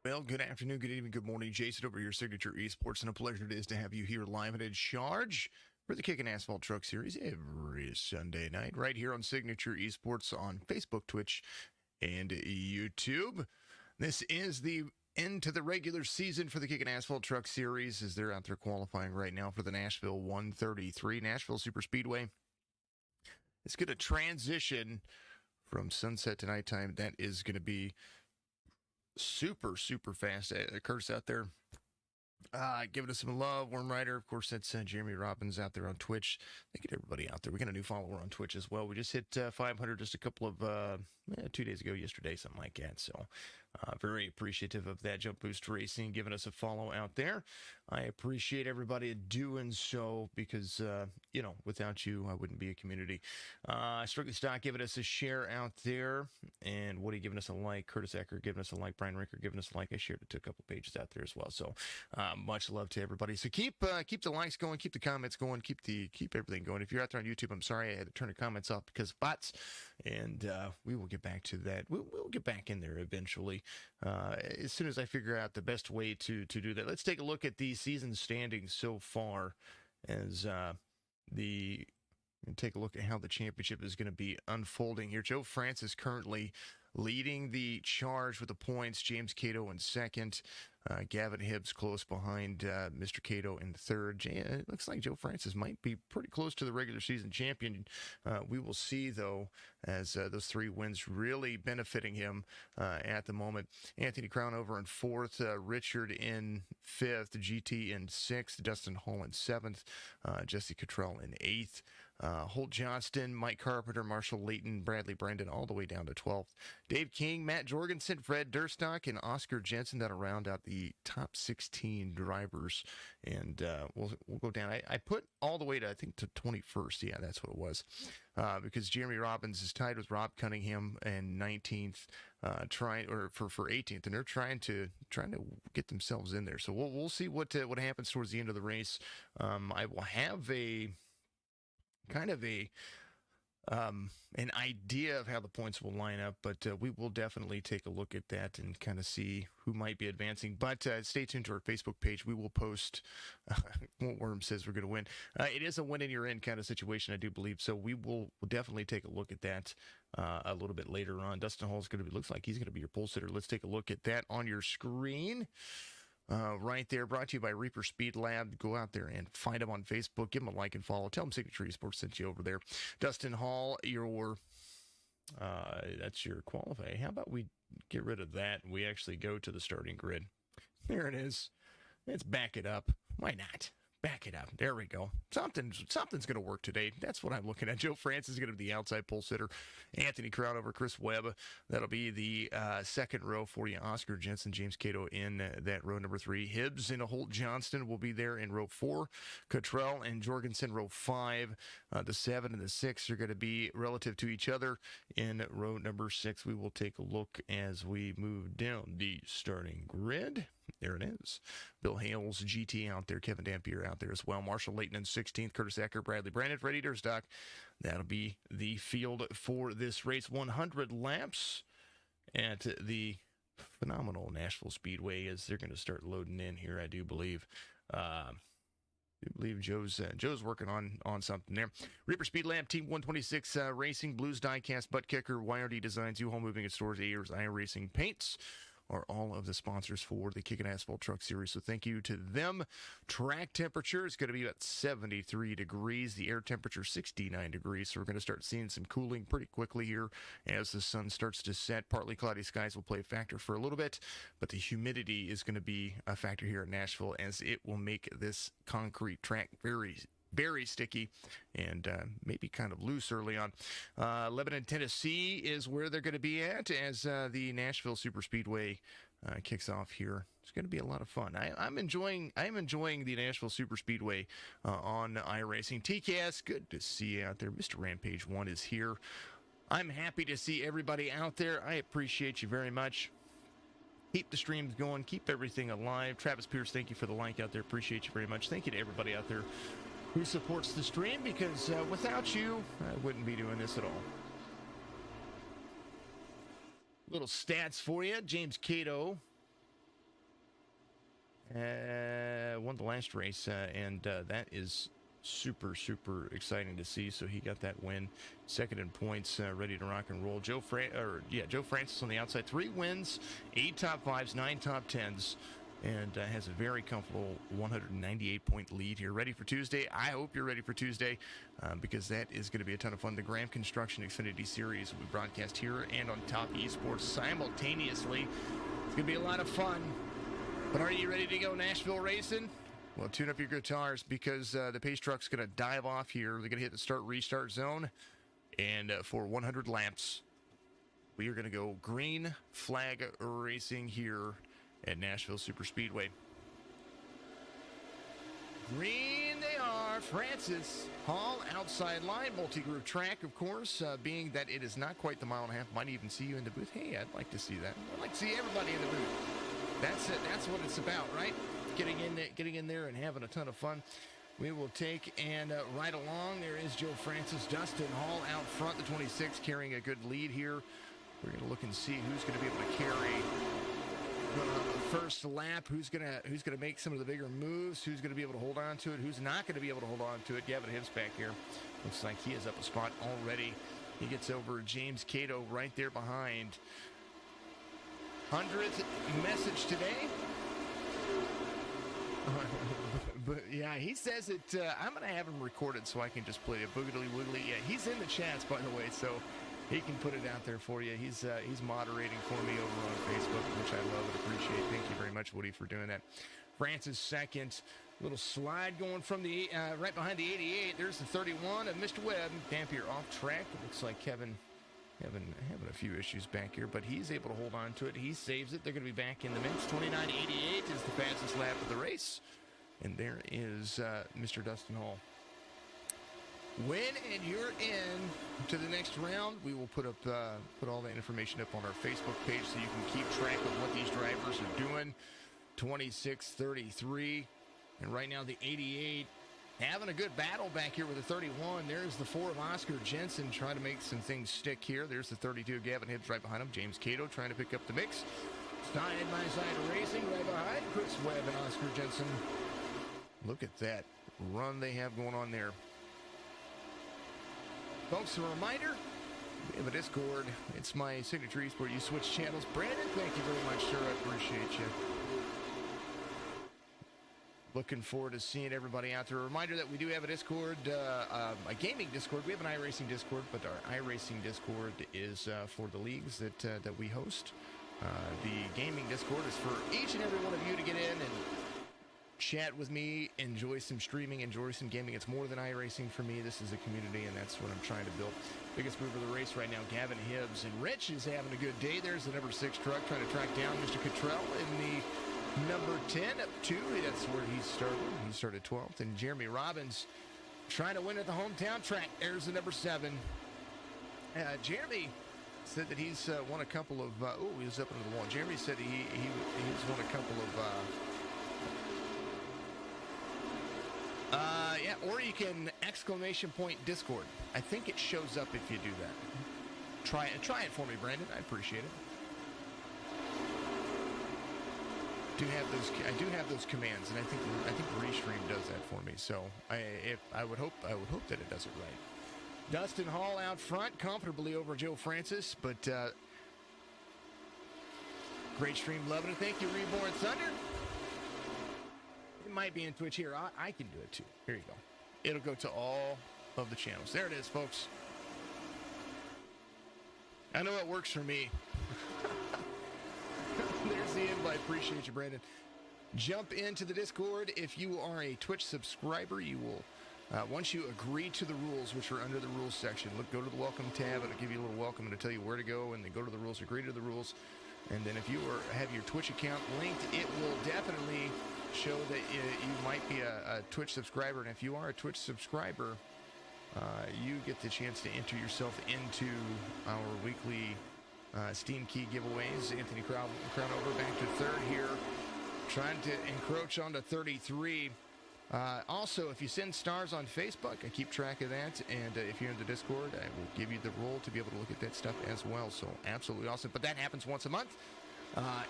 Well, good afternoon, good evening, good morning. Jason over here, Signature Esports, and a pleasure it is to have you here live and in charge for the Kickin Assphalt Truck series every Sunday night, right here on Signature Esports on Facebook, Twitch, and YouTube. This is the end to the regular season for the Kickin Assphalt Truck series as they're out there qualifying right now for the Nashville 133 Nashville Superspeedway. It's going to transition from sunset to nighttime. That is going to be super fast. Curtis out there giving us some love. Worm Rider, of course, that's Jeremy Robbins out there on Twitch. Thank you to everybody out there. We got a new follower on Twitch as well. We just hit 500 just a couple of 2 days ago, yesterday, something like that. So very appreciative of that. Jump Boost Racing giving us a follow out there. I appreciate everybody doing so because, without you, I wouldn't be a community. Strictly Stock giving us a share out there. And Woody giving us a like. Curtis Ecker giving us a like. Brian Rinker giving us a like. I shared it to a couple pages out there as well. So much love to everybody. So keep the likes going. Keep the comments going. Keep everything going. If you're out there on YouTube, I'm sorry I had to turn the comments off because of bots. And we will get back to that. We'll get back in there eventually. As soon as I figure out the best way to do that. Let's take a look at the season standings so far as take a look at how the championship is going to be unfolding here. Joe France is currently leading the charge with the points. James Cato in second. Gavin Hipps close behind Mr. Cato in third. It looks like Joe Francis might be pretty close to the regular season champion. We will see, though, as those 3 wins really benefiting him at the moment. Anthony Crownover in fourth. Richard in fifth. GT in sixth. Dustin Hall in seventh. Jesse Cottrell in eighth. Holt Johnston, Mike Carpenter, Marshall Layton, Bradley Brandon all the way down to 12th. Dave King, Matt Jorgensen, Fred Durstock, and Oscar Jensen that'll round out the top 16 drivers. And we'll go down. I put all the way to, I think, to 21st. Yeah, that's what it was. Because Jeremy Robbins is tied with Rob Cunningham and 19th, for 18th, and they're trying to get themselves in there. So we'll see what happens towards the end of the race. I will have an idea of how the points will line up, but we will definitely take a look at that and kind of see who might be advancing. But stay tuned to our Facebook page. We will post what Worm says we're going to win. It is a win and you're in kind of situation, I do believe. So we'll definitely take a look at that a little bit later on. Dustin Hall looks like he's going to be your pole sitter. Let's take a look at that on your screen. Right there, brought to you by Reaper Speed Lab. Go out there and find them on Facebook. Give them a like and follow. Tell them Signature Esports sent you over there. Dustin Hall, that's your qualify. How about we get rid of that and we actually go to the starting grid? There it is. Let's back it up. Why not? Back it up. There we go. Something's going to work today. That's what I'm looking at. Joe France is going to be the outside pole sitter. Anthony Crownover, Chris Webb. That'll be the second row for you. Oscar Jensen, James Cato in that row number 3. Hibbs and Holt Johnston will be there in row 4. Cottrell and Jorgensen, row 5. The 7 and the 6 are going to be relative to each other in row number 6. We will take a look as we move down the starting grid. There it is. Bill Hales, GT out there. Kevin Dampier out there as well. Marshall Layton in 16th. Curtis Ecker, Bradley Brandon, Freddie Durstock. That'll be the field for this race. 100 laps at the phenomenal Nashville Speedway as they're going to start loading in here, I do believe. I believe Joe's working on something there. Reaper Speed Lab, Team 126 Racing, Blues Diecast, Butt Kicker, YRD Designs, U-Haul Moving and Stores, Ayers, iRacing Paints are all of the sponsors for the Kickin Assphalt Truck series. So thank you to them. Track temperature is going to be about 73 degrees. The air temperature 69 degrees. So we're going to start seeing some cooling pretty quickly here as the sun starts to set. Partly cloudy skies will play a factor for a little bit, but the humidity is going to be a factor here at Nashville as it will make this concrete track very sticky and maybe kind of loose early on. Lebanon, Tennessee is where they're going to be at as the Nashville Superspeedway kicks off here. It's going to be a lot of fun. I'm enjoying the Nashville Superspeedway on iRacing. TKS, good to see you out there. Mr. Rampage 1 is here. I'm happy to see everybody out there. I appreciate you very much. Keep the streams going. Keep everything alive. Travis Pierce, thank you for the like out there. Appreciate you very much. Thank you to everybody out there who supports the stream, because without you, I wouldn't be doing this at all. Little stats for you. James Cato won the last race, and that is super exciting to see. So he got that win, second in points, ready to rock and roll. Joe Francis on the outside, 3 wins, 8 top 5s, 9 top 10s, and has a very comfortable 198-point lead here. Ready for Tuesday? I hope you're ready for Tuesday, because that is going to be a ton of fun. The Graham Construction Xfinity Series will be broadcast here and on Top Esports simultaneously. It's going to be a lot of fun. But are you ready to go Nashville racing? Well, tune up your guitars, because the pace truck's going to dive off here. They're going to hit the start-restart zone. And for 100 laps, we are going to go green flag racing here at Nashville Superspeedway. Green they are. Francis Hall, outside line, multi-group track, of course, being that it is not quite the mile and a half. Might even see you in the booth. Hey, I'd like to see that. I'd like to see everybody in the booth. That's it. That's what it's about, right? Getting in there and having a ton of fun. We will take and right along. There is Joe Francis, Dustin Hall out front, the 26, carrying a good lead here. We're going to look and see who's going to be able to carry the first lap. Who's going to make some of the bigger moves? Who's going to be able to hold on to it? Who's not going to be able to hold on to it? Gavin Hipps back here. Looks like he is up a spot already. He gets over James Cato right there behind. 100th message today. But yeah, he says it. I'm going to have him recorded so I can just play a boogly wiggly. Yeah, he's in the chats, by the way, so he can put it out there for you. He's moderating for me over on Facebook, which I love and appreciate. Thank you very much, Woody, for doing that. Francis second. Little slide going from the right behind the 88. There's the 31 of Mr. Webb. Dampier off track. It looks like Kevin having a few issues back here, but he's able to hold on to it. He saves it. They're going to be back in the mix. 29.88 is the fastest lap of the race. And there is Mr. Dustin Hall. Win and you're in to the next round. We will put all that information up on our Facebook page so you can keep track of what these drivers are doing. 26-33. And right now the 88 having a good battle back here with the 31. There's the 4 of Oscar Jensen trying to make some things stick here. There's the 32 of Gavin Hipps right behind him. James Cato trying to pick up the mix. Side-by-side racing right behind Chris Webb and Oscar Jensen. Look at that run they have going on there. Folks, a reminder, we have a Discord. It's my signature esport. You switch channels. Brandon, thank you very much, sir. I appreciate you. Looking forward to seeing everybody out there. A reminder that we do have a Discord, a gaming Discord. We have an iRacing Discord, but our iRacing Discord is for the leagues that we host. The gaming Discord is for each and every one of you to get in and chat with me, enjoy some streaming, enjoy some gaming. It's more than iRacing for me. This is a community, and that's what I'm trying to build. Biggest mover of the race right now, Gavin Hipps. And Rich is having a good day. There's the number 6 truck trying to track down Mr. Cottrell in the number 10 up 2. That's where he started. He started 12th. And Jeremy Robbins trying to win at the hometown track. There's the number 7. Jeremy said that he's won a couple of... he was up into the wall. Jeremy said he's won a couple of... or you can ! Discord. I think it shows up if you do that. Try it for me, Brandon. I appreciate it. I do have those commands, and I think Restream does that for me. So I would hope that it does it right. Dustin Hall out front, comfortably over Joe Francis, but great stream, loving it. Thank you, Reborn Thunder. It might be in Twitch here. I can do it too. Here you go. It'll go to all of the channels. There it is, folks. I know it works for me. There's the invite. Appreciate you, Brandon. Jump into the Discord. If you are a Twitch subscriber, you will, once you agree to the rules, which are under the rules section, go to the welcome tab. It'll give you a little welcome. It'll tell you where to go, and then go to the rules, agree to the rules. And then if you have your Twitch account linked, it will definitely show that you might be a Twitch subscriber. And if you are a Twitch subscriber, you get the chance to enter yourself into our weekly Steam Key giveaways. Anthony Crownover back to 3rd here, trying to encroach onto 33. Also, if you send stars on Facebook, I keep track of that. And if you're in the Discord, I will give you the role to be able to look at that stuff as well. So absolutely awesome. But that happens once a month.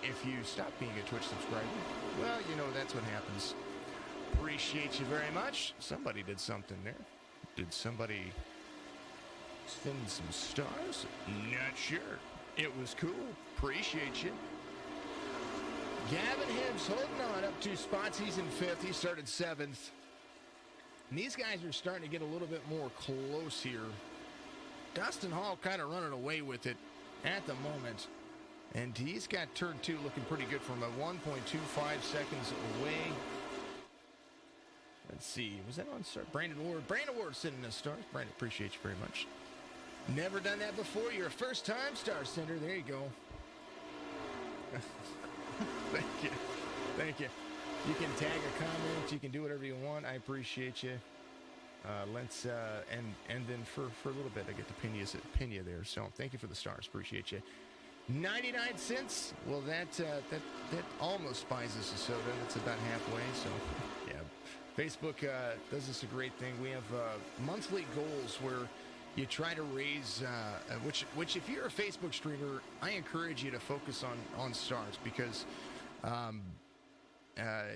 If you stop being a Twitch subscriber, well, you know, that's what happens. Appreciate you very much. Somebody did something there. Did somebody send some stars? Not sure. It was cool. Appreciate you. Gavin Hipps holding on up 2 spots. He's in 5th. He started 7th. And these guys are starting to get a little bit more close here. Dustin Hall kind of running away with it at the moment. And he's got turn 2 looking pretty good from a 1.25 seconds away. Let's see. Was that on start? Brandon Ward. Brandon Ward sending us stars. Brandon, appreciate you very much. Never done that before. You're a first-time star sender. There you go. Thank you. Thank you. You can tag a comment. You can do whatever you want. I appreciate you. Let's and then for a little bit, I get to pin you there. So thank you for the stars. Appreciate you. 99 cents. Well, that almost buys us a soda. That's about halfway. So yeah, Facebook does us a great thing. We have monthly goals where you try to raise, which if you're a Facebook streamer, I encourage you to focus on stars because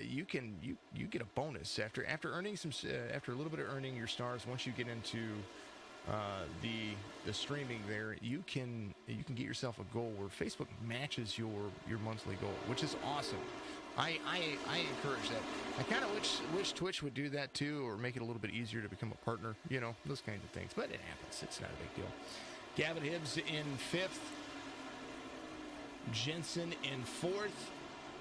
you get a bonus after earning after a little bit of earning your stars. Once you get into the streaming there, you can get yourself a goal where Facebook matches your monthly goal, which is awesome. I encourage that. I kind of wish Twitch would do that too, or make it a little bit easier to become a partner. You know, those kinds of things. But it happens. It's not a big deal. Gavin Hipps in 5th. Jensen in 4th.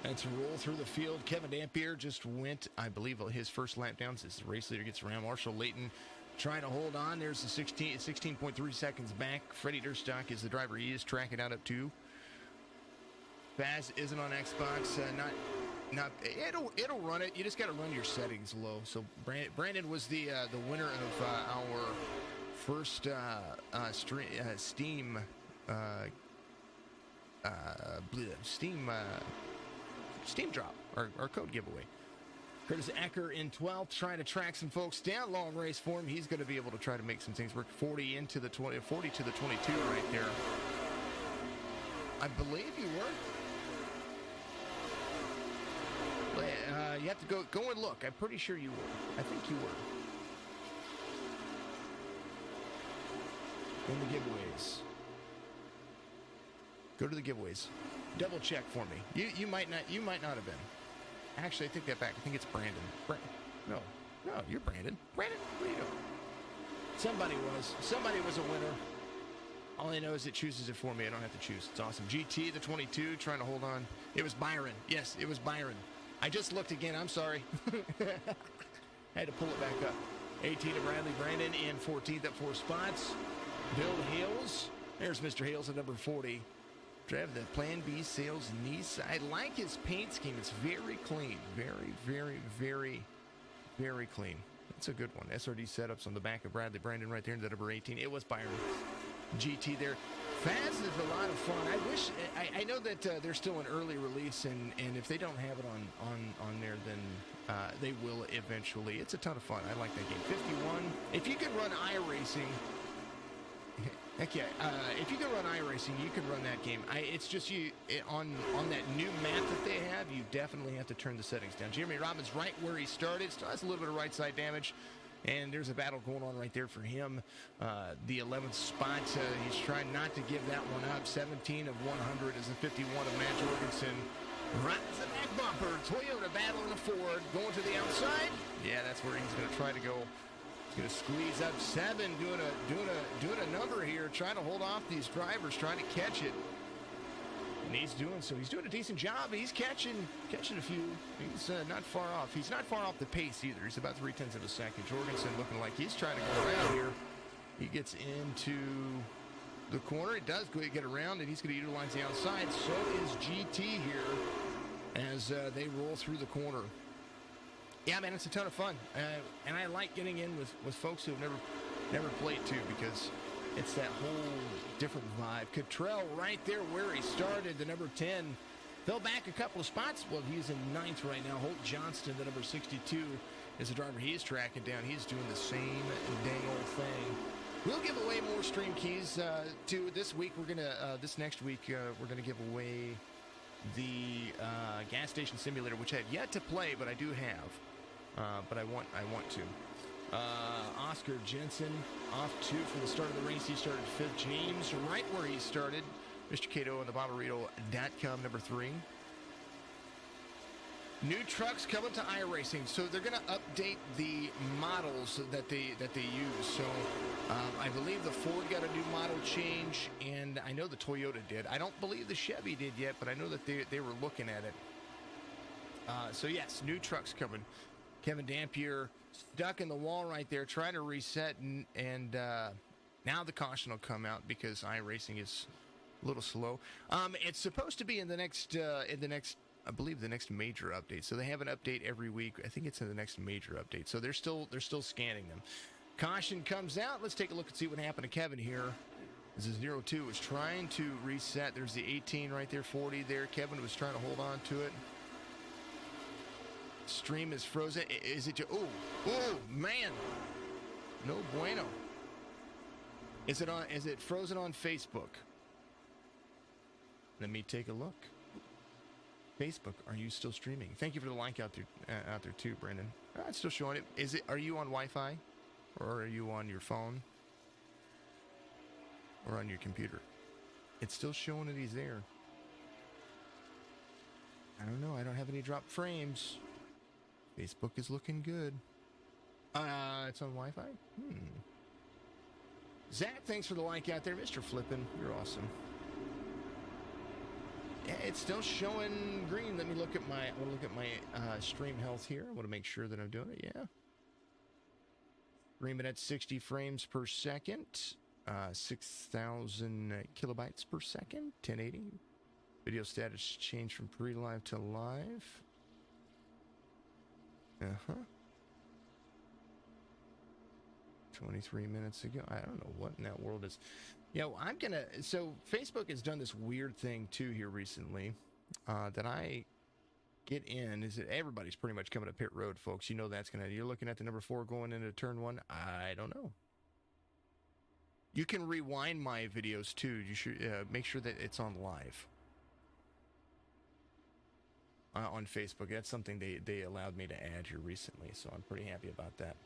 Let's roll through the field. Kevin Dampier just went, I believe, his first lap down as the race leader gets around. Marshall Layton trying to hold on. There's the 16.3 seconds back. Freddie Durstock is the driver. He is tracking out up 2. Baz isn't on Xbox. It'll run it. You just got to run your settings low. So Brandon was the winner of our first Steam drop, our code giveaway. Curtis Ecker in 12th, trying to track some folks down. Long race for him. He's going to be able to try to make some things work. 40 to the 22 right there. I believe you were. You have to go and look. I'm pretty sure you were. I think you were. In the giveaways. Go to the giveaways. Double check for me. You might not have been. Actually, I take that back. I think it's Brandon. No, you're Brandon. Brandon, what are you doing? Somebody was a winner. All I know is it chooses it for me. I don't have to choose. It's awesome. GT, the 22, trying to hold on. It was Byron. Yes, it was Byron. I just looked again. I'm sorry. I had to pull it back up. 18 to Bradley Brandon in 14th at 4 spots. Bill Hales. There's Mr. Hales at number 40. Driving the Plan B sales niece. I like his paint scheme. It's very clean. Very, very, very, very clean. That's a good one. SRD setups on the back of Bradley Brandon right there in the number 18. It was Byron. GT there. Faz is a lot of fun. I know that they're still an early release, and if they don't have it on there, then they will eventually. It's a ton of fun. I like that game. 51. If you can run iRacing, heck yeah. If you can run iRacing, you can run that game. It's just on that new map that they have, you definitely have to turn the settings down. Jeremy Robbins right where he started. Still has a little bit of right side damage. And there's a battle going on right there for him. The 11th spot, he's trying not to give that one up. 17 of 100 is the 51 of Matt Jorgensen. Right to the back bumper. Toyota battling the Ford. Going to the outside. Yeah, that's where he's going to try to go. He's going to squeeze up 7. Doing a number here. Trying to hold off these drivers. Trying to catch it. And he's doing so. He's doing a decent job. He's catching a few. He's not far off. He's not far off the pace either. He's about 0.3 of a second. Jorgensen looking like he's trying to go around here. He gets into the corner. It does get around, and he's going to utilize the outside. So is GT here as they roll through the corner. Yeah, man, it's a ton of fun. And I like getting in with folks who have never played too, because it's that whole different vibe. Cottrell right there where he started, the number 10. Fell back a couple of spots. Well, he's in 9th right now. Holt Johnston, the number 62, is the driver he's tracking down. He's doing the same dang old thing. We'll give away more stream keys to this week. We're gonna this next week we're gonna give away the gas station simulator, which I have yet to play, but I do have. But I want to. Oscar Jensen off 2 for the start of the race. He started 5th. James right where he started. Mr. Cato on the Bottlorito.com, number 3. New trucks coming to iRacing, so they're going to update the models that they use. So I believe the Ford got a new model change, and I know the Toyota did. I don't believe the Chevy did yet, but I know that they were looking at it. So yes, new trucks coming. Kevin Dampier stuck in the wall right there, trying to reset, and now the caution will come out because iRacing is a little slow. It's supposed to be in the next, I believe, the next major update. So they have an update every week. I think it's in the next major update. So they're still scanning them. Caution comes out. Let's take a look and see what happened to Kevin here. This is 02 was trying to reset. There's the 18 right there, 40 there. Kevin was trying to hold on to it. Stream is frozen. Is it? Oh man, no bueno. Is it frozen on Facebook? Let me take a look. Facebook, are you still streaming? Thank you for the like out there too, Brendan. It's still showing it. Are you on Wi-Fi, or are you on your phone, or on your computer? It's still showing that he's there. I don't know. I don't have any drop frames. Facebook is looking good. It's on Wi-Fi? Zach, thanks for the like out there. Mr. Flippin', you're awesome. Yeah, it's still showing green. Let me look at my stream health here. I want to make sure that I'm doing it. Yeah. Streaming at 60 frames per second. 6,000 kilobytes per second. 1080. Video status changed from pre-live to live. 23 minutes ago. I don't know what in that world is. Yeah, well, so Facebook has done this weird thing too here recently that I get in. Is that everybody's pretty much coming to pit road, folks. You know you're looking at the number 4 going into turn 1. I don't know. You can rewind my videos too. You should make sure that it's on live. On Facebook. That's something they allowed me to add here recently, so I'm pretty happy about that.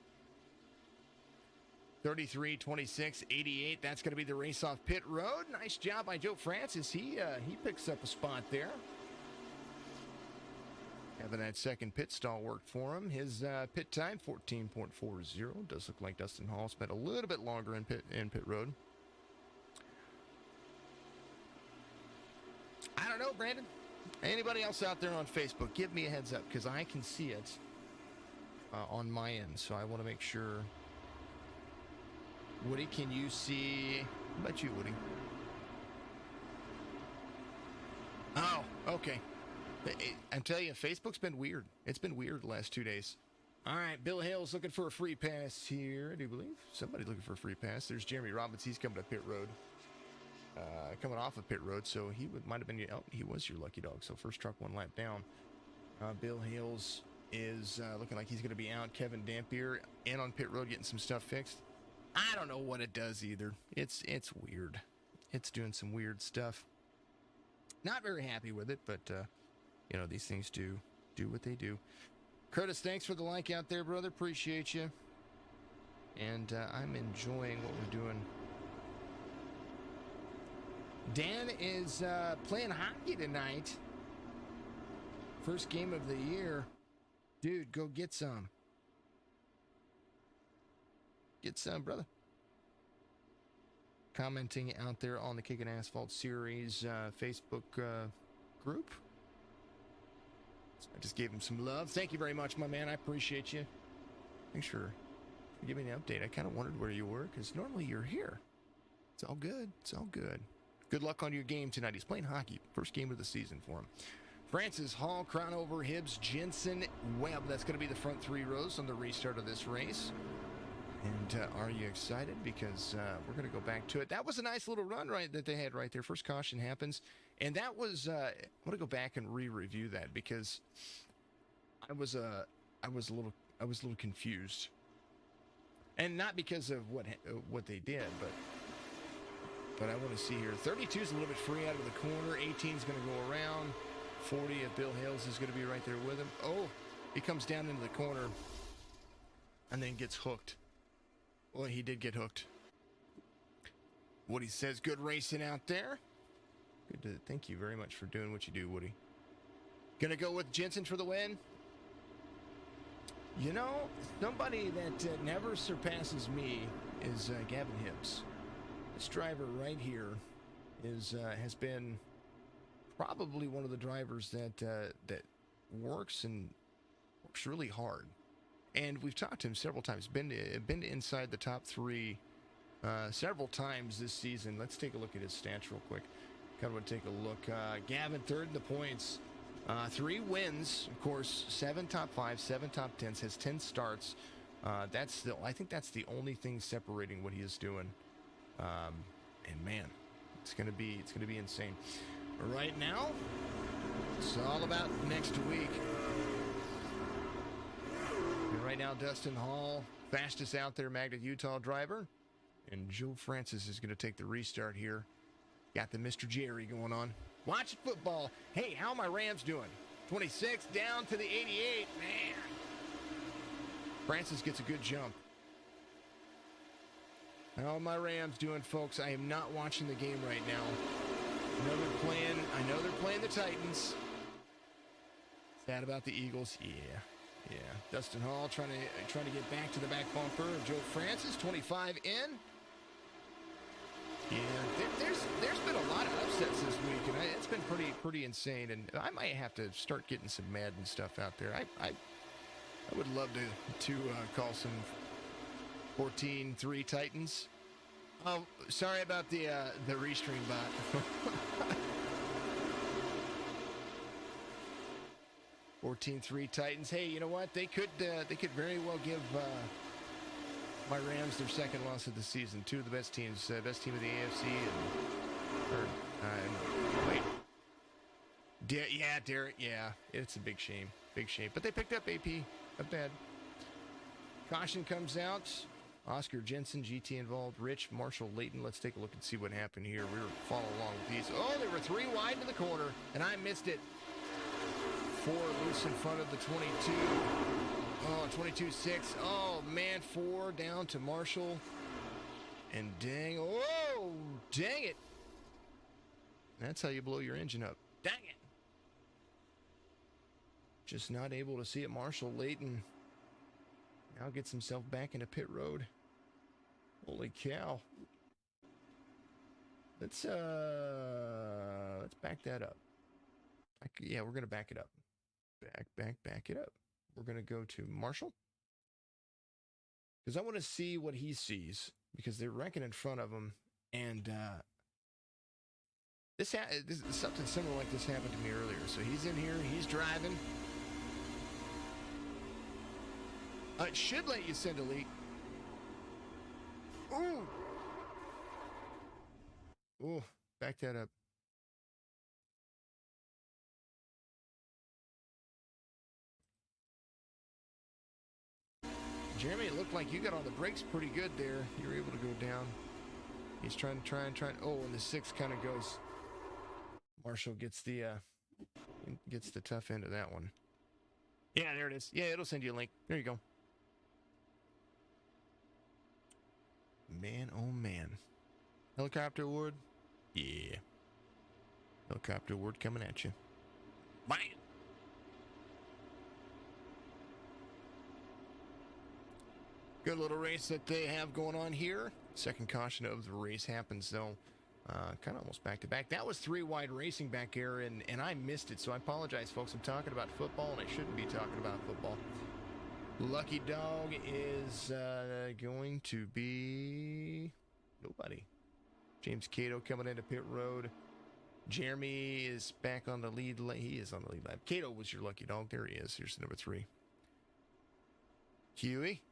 33, 26, 88. That's going to be the race off pit road. Nice job by Joe Francis. He picks up a spot there. Having that second pit stall worked for him. His pit time, 14.40. Does look like Dustin Hall spent a little bit longer in pit road. I don't know, Brandon. Anybody else out there on Facebook, give me a heads up, because I can see it on my end, so I want to make sure. Woody, can you see? How about you, Woody? Oh, okay. I tell you, Facebook's been weird. It's been weird the last 2 days. All right, Bill Hale's looking for a free pass here, I do believe. Somebody's looking for a free pass. There's Jeremy Robbins. He's coming to pit road. Coming off of pit road, so he might have been. Oh, he was your lucky dog. So first truck, 1 lap down. Bill Hales is looking like he's going to be out. Kevin Dampier in on pit road, getting some stuff fixed. I don't know what it does either. It's weird. It's doing some weird stuff. Not very happy with it, but these things do what they do. Curtis, thanks for the like out there, brother. Appreciate you. And I'm enjoying what we're doing. Dan is playing hockey tonight. First game of the year. Dude, go get some. Get some, brother. Commenting out there on the Kickin Assphalt series Facebook group. So I just gave him some love. Thank you very much, my man. I appreciate you. Thanks for giving me an update. I kind of wondered where you were, because normally you're here. It's all good. It's all good. Good luck on your game tonight. He's playing hockey. First game of the season for him. Francis, Hall, Crownover, Hibbs, Jensen, Webb. That's going to be the front 3 rows on the restart of this race. And are you excited? Because we're going to go back to it. That was a nice little run that they had right there. First caution happens. And that was, I want to go back and re-review that, because I was a little confused. And not because of what they did, but I want to see here. 32 is a little bit free out of the corner. 18 is going to go around. 40 if Bill Hales is going to be right there with him. Oh, he comes down into the corner and then gets hooked. Well, he did get hooked. Woody says, good racing out there. Thank you very much for doing what you do, Woody. Gonna go with Jensen for the win. You know, somebody that never surpasses me is Gavin Hipps. This driver right here has been probably one of the drivers that works really hard. And we've talked to him several times. Been to inside the top 3 several times this season. Let's take a look at his stats real quick. Kind of want to take a look. Gavin, 3rd in the points. 3 wins, of course, 7 top 5, 7 top 10s, has 10 starts. I think that's the only thing separating what he is doing. And man, it's gonna be insane. Right now, it's all about next week. And right now, Dustin Hall, fastest out there, Magnet, Utah driver, and Joe Francis is gonna take the restart here. Got the Mr. Jerry going on. Watching football. Hey, how are my Rams doing? 26 down to the 88. Man. Francis gets a good jump. How are my Rams doing, folks? I am not watching the game right now. I know they're playing the Titans. Sad about the Eagles. Yeah. Dustin Hall trying to get back to the back bumper of Joe Francis. 25 in. Yeah, there's been a lot of upsets this week, and it's been pretty insane. And I might have to start getting some Madden stuff out there. I would love to call some 14-3 Titans. Oh, sorry about the restream bot. 14-3 Titans. Hey, you know what? They could very well give my Rams their 2nd loss of the season. 2 of the best teams, best team of the AFC, Derek. Yeah, it's a big shame, But they picked up AP, not bad. Caution comes out. Oscar Jensen, GT involved. Rich, Marshall, Layton. Let's take a look and see what happened here. We were following along with these. Oh, they were 3 wide in the corner, and I missed it. 4 loose in front of the 22. Oh, 22-6. Oh, man, 4 down to Marshall. And dang it. That's how you blow your engine up. Dang it. Just not able to see it. Marshall Layton now gets himself back into pit road. Holy cow. Let's back that up. Yeah, we're going to back it up. Back it up. We're going to go to Marshall. Because I want to see what he sees. Because they're wrecking in front of him. And this something similar like this happened to me earlier. So he's in here. He's driving. It should let you send elite. Ooh, back that up. Jeremy, it looked like you got on the brakes pretty good there. You were able to go down. He's trying. Oh, and the 6 kind of goes. Marshall gets the tough end of that one. Yeah, there it is. Yeah, it'll send you a link. There you go. Man, oh man. Helicopter award? Yeah. Helicopter award coming at you. Bam! Good little race that they have going on here. Second caution of the race happens, though. Kind of almost back to back. That was 3 wide racing back here, and I missed it, so I apologize, folks. I'm talking about football, and I shouldn't be talking about football. Lucky dog is going to be nobody. James Cato coming into pit road. Jeremy is back on the lead. He is on the lead lap. Cato was your lucky dog. There he is. Here's the number 3. Huey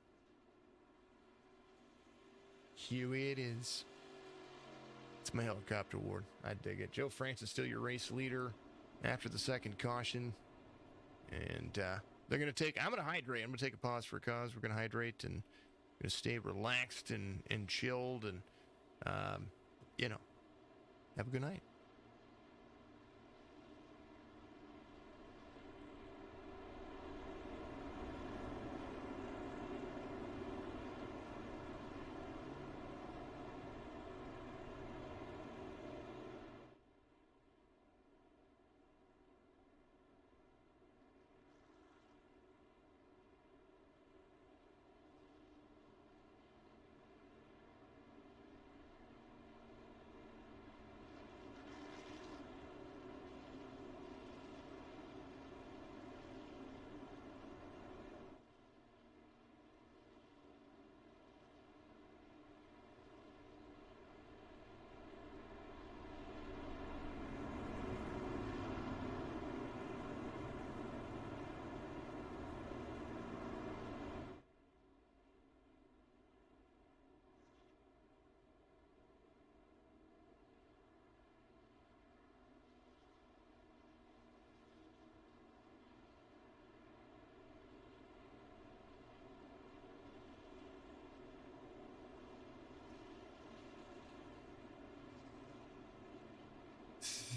it is. It's my helicopter award. I dig it. Joe Francis still your race leader after the second caution. And they're going to take... I'm going to hydrate. I'm going to take a pause for a cause. We're going to hydrate and going to stay relaxed and chilled and, have a good night.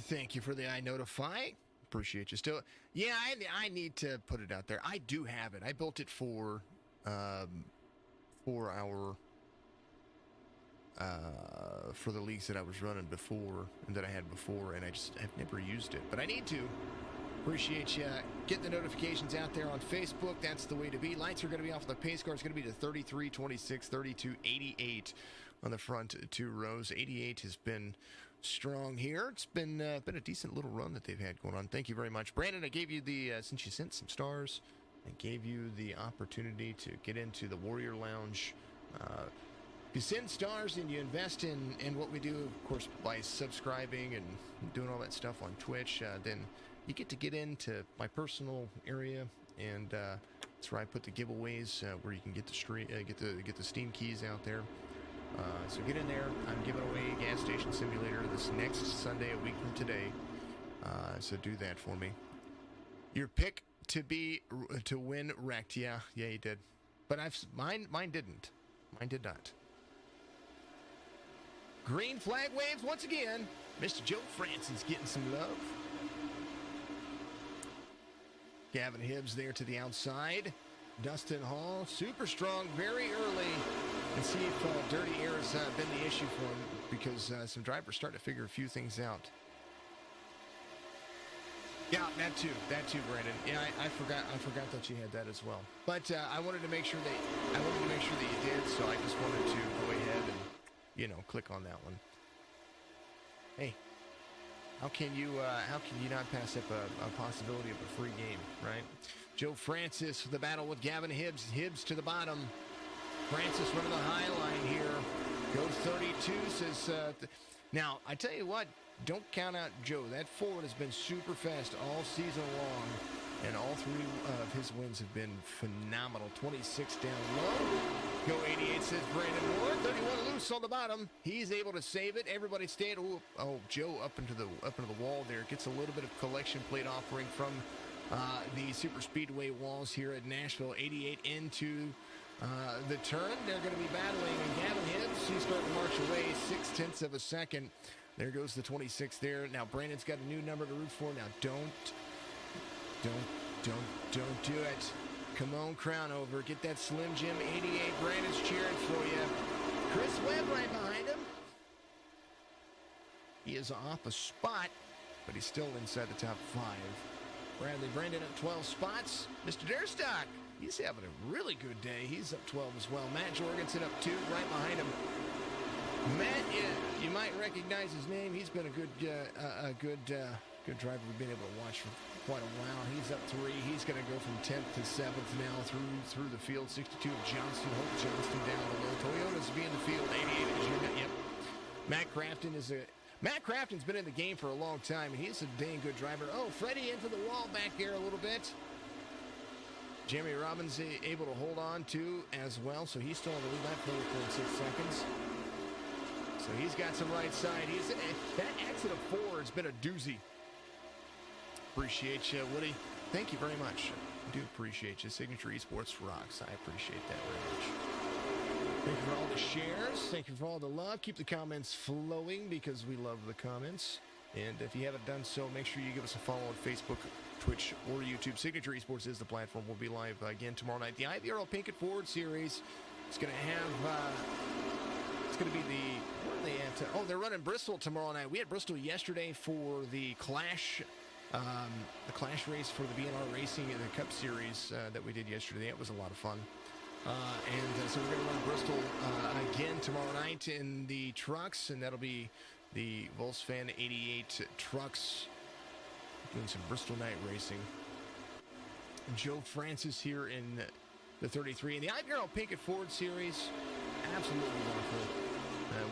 Thank you for the I notify. Appreciate you still. Yeah, I need to put it out there. I do have it. I built it for our for the leagues that I was running before and that I had before, and I've never used it, but I need to. Appreciate you getting the notifications out there on Facebook. That's the way to be. Lights are going to be off. The pace car is going to be the 33, 26, 32, 88 on the front two rows. 88 has been strong here. It's been a decent little run that they've had going on. Thank you very much, Brandon. I gave you the since you sent some stars, I gave you the opportunity to get into the Warrior Lounge. You send stars and you invest in what we do, of course, by subscribing and doing all that stuff on Twitch. Then you get into my personal area, and that's where I put the giveaways, where you can get the Steam keys out there. So get in there. I'm giving away a gas station simulator this next Sunday, a week from today. So do that for me. Your pick to win wrecked. Yeah, you did. But mine didn't. Mine did not. Green flag waves once again. Mr. Joe Francis getting some love. Gavin Hipps there to the outside. Dustin Hall, super strong, very early. And see if dirty air has been the issue for him, because some drivers starting to figure a few things out. Yeah, that too, Brandon. Yeah, I forgot that you had that as well. But I wanted to make sure that you did, so I just wanted to go ahead and click on that one. Hey. How can you not pass up a possibility of a free game, right? Joe Francis for the battle with Gavin Hipps. Hipps to the bottom. Francis running the high line here. Goes 32, says... now, I tell you what, don't count out Joe. That Ford has been super fast all season long, and all three of his wins have been phenomenal. 26 down low. Go 88, says Brandon Ward. 31 loose on the bottom. He's able to save it. Everybody stayed. Oh, Joe up into the wall there. Gets a little bit of collection plate offering from the Superspeedway walls here at Nashville. 88 into the turn. They're going to be battling. And Gavin Hipps, he's starting to march away 0.6 of a second. There goes the 26 there. Now Brandon's got a new number to root for. Now don't do it. Come on, Crown over. Get that Slim Jim 88. Brandon's cheering for you. Chris Webb right behind him. He is off a spot, but he's still inside the top 5. Brandon up 12 spots. Mr. Derstock, he's having a really good day. He's up 12 as well. Matt Jorgensen up 2, right behind him. Matt, you might recognize his name. He's been a good driver we've been able to watch for quite a while. He's up 3. He's going to go from 10th to 7th now through the field. 62 of Johnston. Hope Johnston down below. Toyota's be in the field. 88 is your... Yep. Matt Crafton's been in the game for a long time, and he's a dang good driver. Oh, Freddie into the wall back there a little bit. Jeremy Robbins able to hold on to as well, so he's still on the lead lap for 4.6 seconds. So he's got some right side. That exit of 4 has been a doozy. Appreciate you, Woody. Thank you very much. I do appreciate you. Signature Esports rocks. I appreciate that very much. Thank you for all the shares. Thank you for all the love. Keep the comments flowing because we love the comments. And if you haven't done so, make sure you give us a follow on Facebook, Twitch, or YouTube. Signature Esports is the platform. We'll be live again tomorrow night. The IVRL Pinkett Ford Series is going to have... it's going to be where are they at? Oh, they're running Bristol tomorrow night. We had Bristol yesterday for the Clash race for the BNR Racing in the Cup Series that we did yesterday. It was a lot of fun. So we're going to run Bristol again tomorrow night in the trucks, and that'll be the Volkswagen 88 trucks doing some Bristol night racing. Joe Francis here in the 33. And the IVRL Pinkett Ford Series, absolutely wonderful.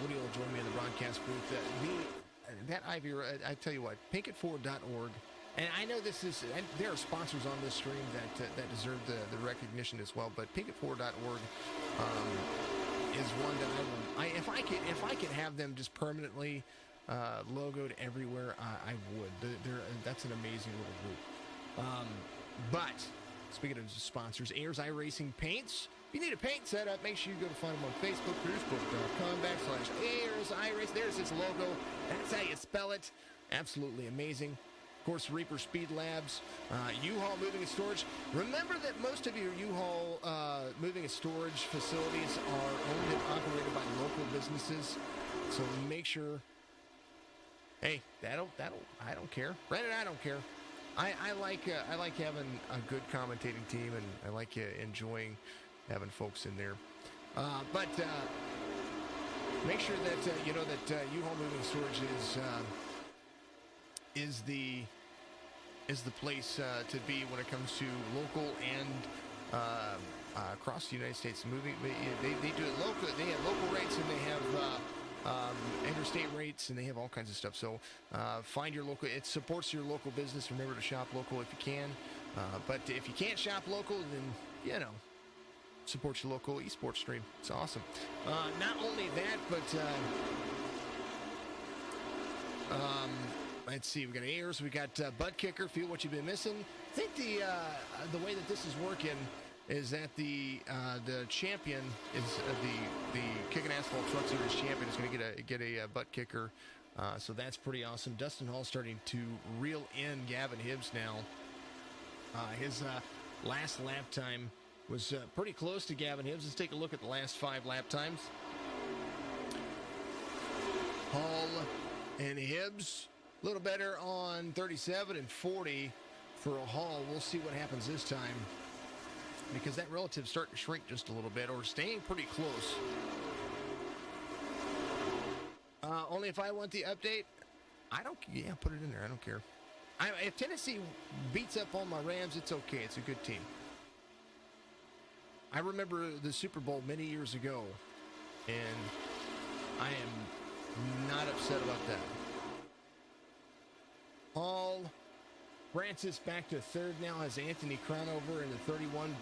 Woody will join me in the broadcast booth. That IVRL, I tell you what, pinkettford.org. And I know there are sponsors on this stream that deserve the recognition as well, but pinkettford.org is one that if I could have them just permanently logoed everywhere, I would. That's an amazing little group. But speaking of sponsors, Ayers iRacing Paints. If you need a paint setup, make sure you go to find them on Facebook, facebook.com/Ayers iRacing. There's his logo. That's how you spell it. Absolutely amazing. Of course, Reaper Speed Labs, U-Haul Moving and Storage. Remember that most of your U-Haul moving and storage facilities are owned and operated by local businesses. So make sure. Hey, I don't care. Brandon, I don't care. I like having a good commentating team, and I like enjoying having folks in there. But make sure that you know that U-Haul Moving and Storage is the place to be when it comes to local and across the United States. Moving, they do it local. They have local rates, and they have interstate rates, and they have all kinds of stuff. So find your local. It supports your local business. Remember to shop local if you can. But if you can't shop local, then support your local esports stream. It's awesome. Not only that, but let's see. We got airs. We got butt kicker. Feel what you've been missing. I think the way that this is working is that the champion is the Kickin Assphalt Truck Series champion is going to get a butt kicker. So that's pretty awesome. Dustin Hall starting to reel in Gavin Hipps now. His last lap time was pretty close to Gavin Hipps. Let's take a look at the last 5 lap times. Hall and Hipps a little better on 37 and 40 for a Hall. We'll see what happens this time, because that relative's starting to shrink just a little bit, or staying pretty close. Only if I want the update. Put it in there. I don't care. If Tennessee beats up on my Rams, it's okay. It's a good team. I remember the Super Bowl many years ago, and I am not upset about that. Hall, Francis back to third now, has Anthony Cronover in the 31.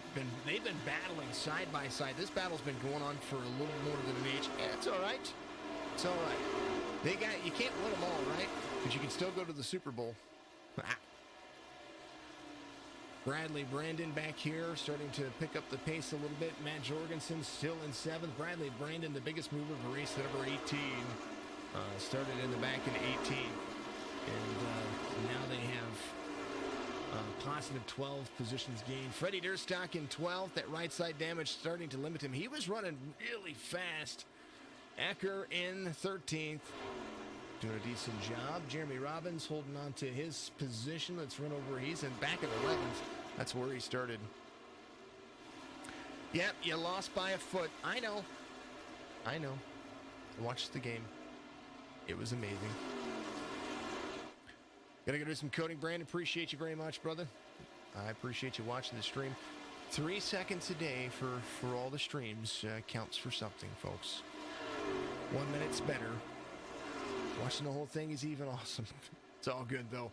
They've been battling side by side. This battle's been going on for a little more than an age. It's all right. It's all right. You can't win them all, right? But you can still go to the Super Bowl. Bradley Brandon back here, starting to pick up the pace a little bit. Matt Jorgensen still in 7th. Bradley Brandon, the biggest mover of the race, at number 18. Started in the back in 18. And now they have positive 12 positions gained. Freddie Durstock in 12th. That right side damage starting to limit him. He was running really fast. Ecker in 13th. Doing a decent job. Jeremy Robbins holding on to his position. Let's run over. He's in back of 11th. That's where he started. Yep, you lost by a foot. I know. I watched the game. It was amazing. Gotta go do some coding, Brandon. Appreciate you very much, brother. I appreciate you watching the stream. 3 seconds a day for all the streams counts for something, folks. 1 minute's better. Watching the whole thing is even awesome. It's all good, though.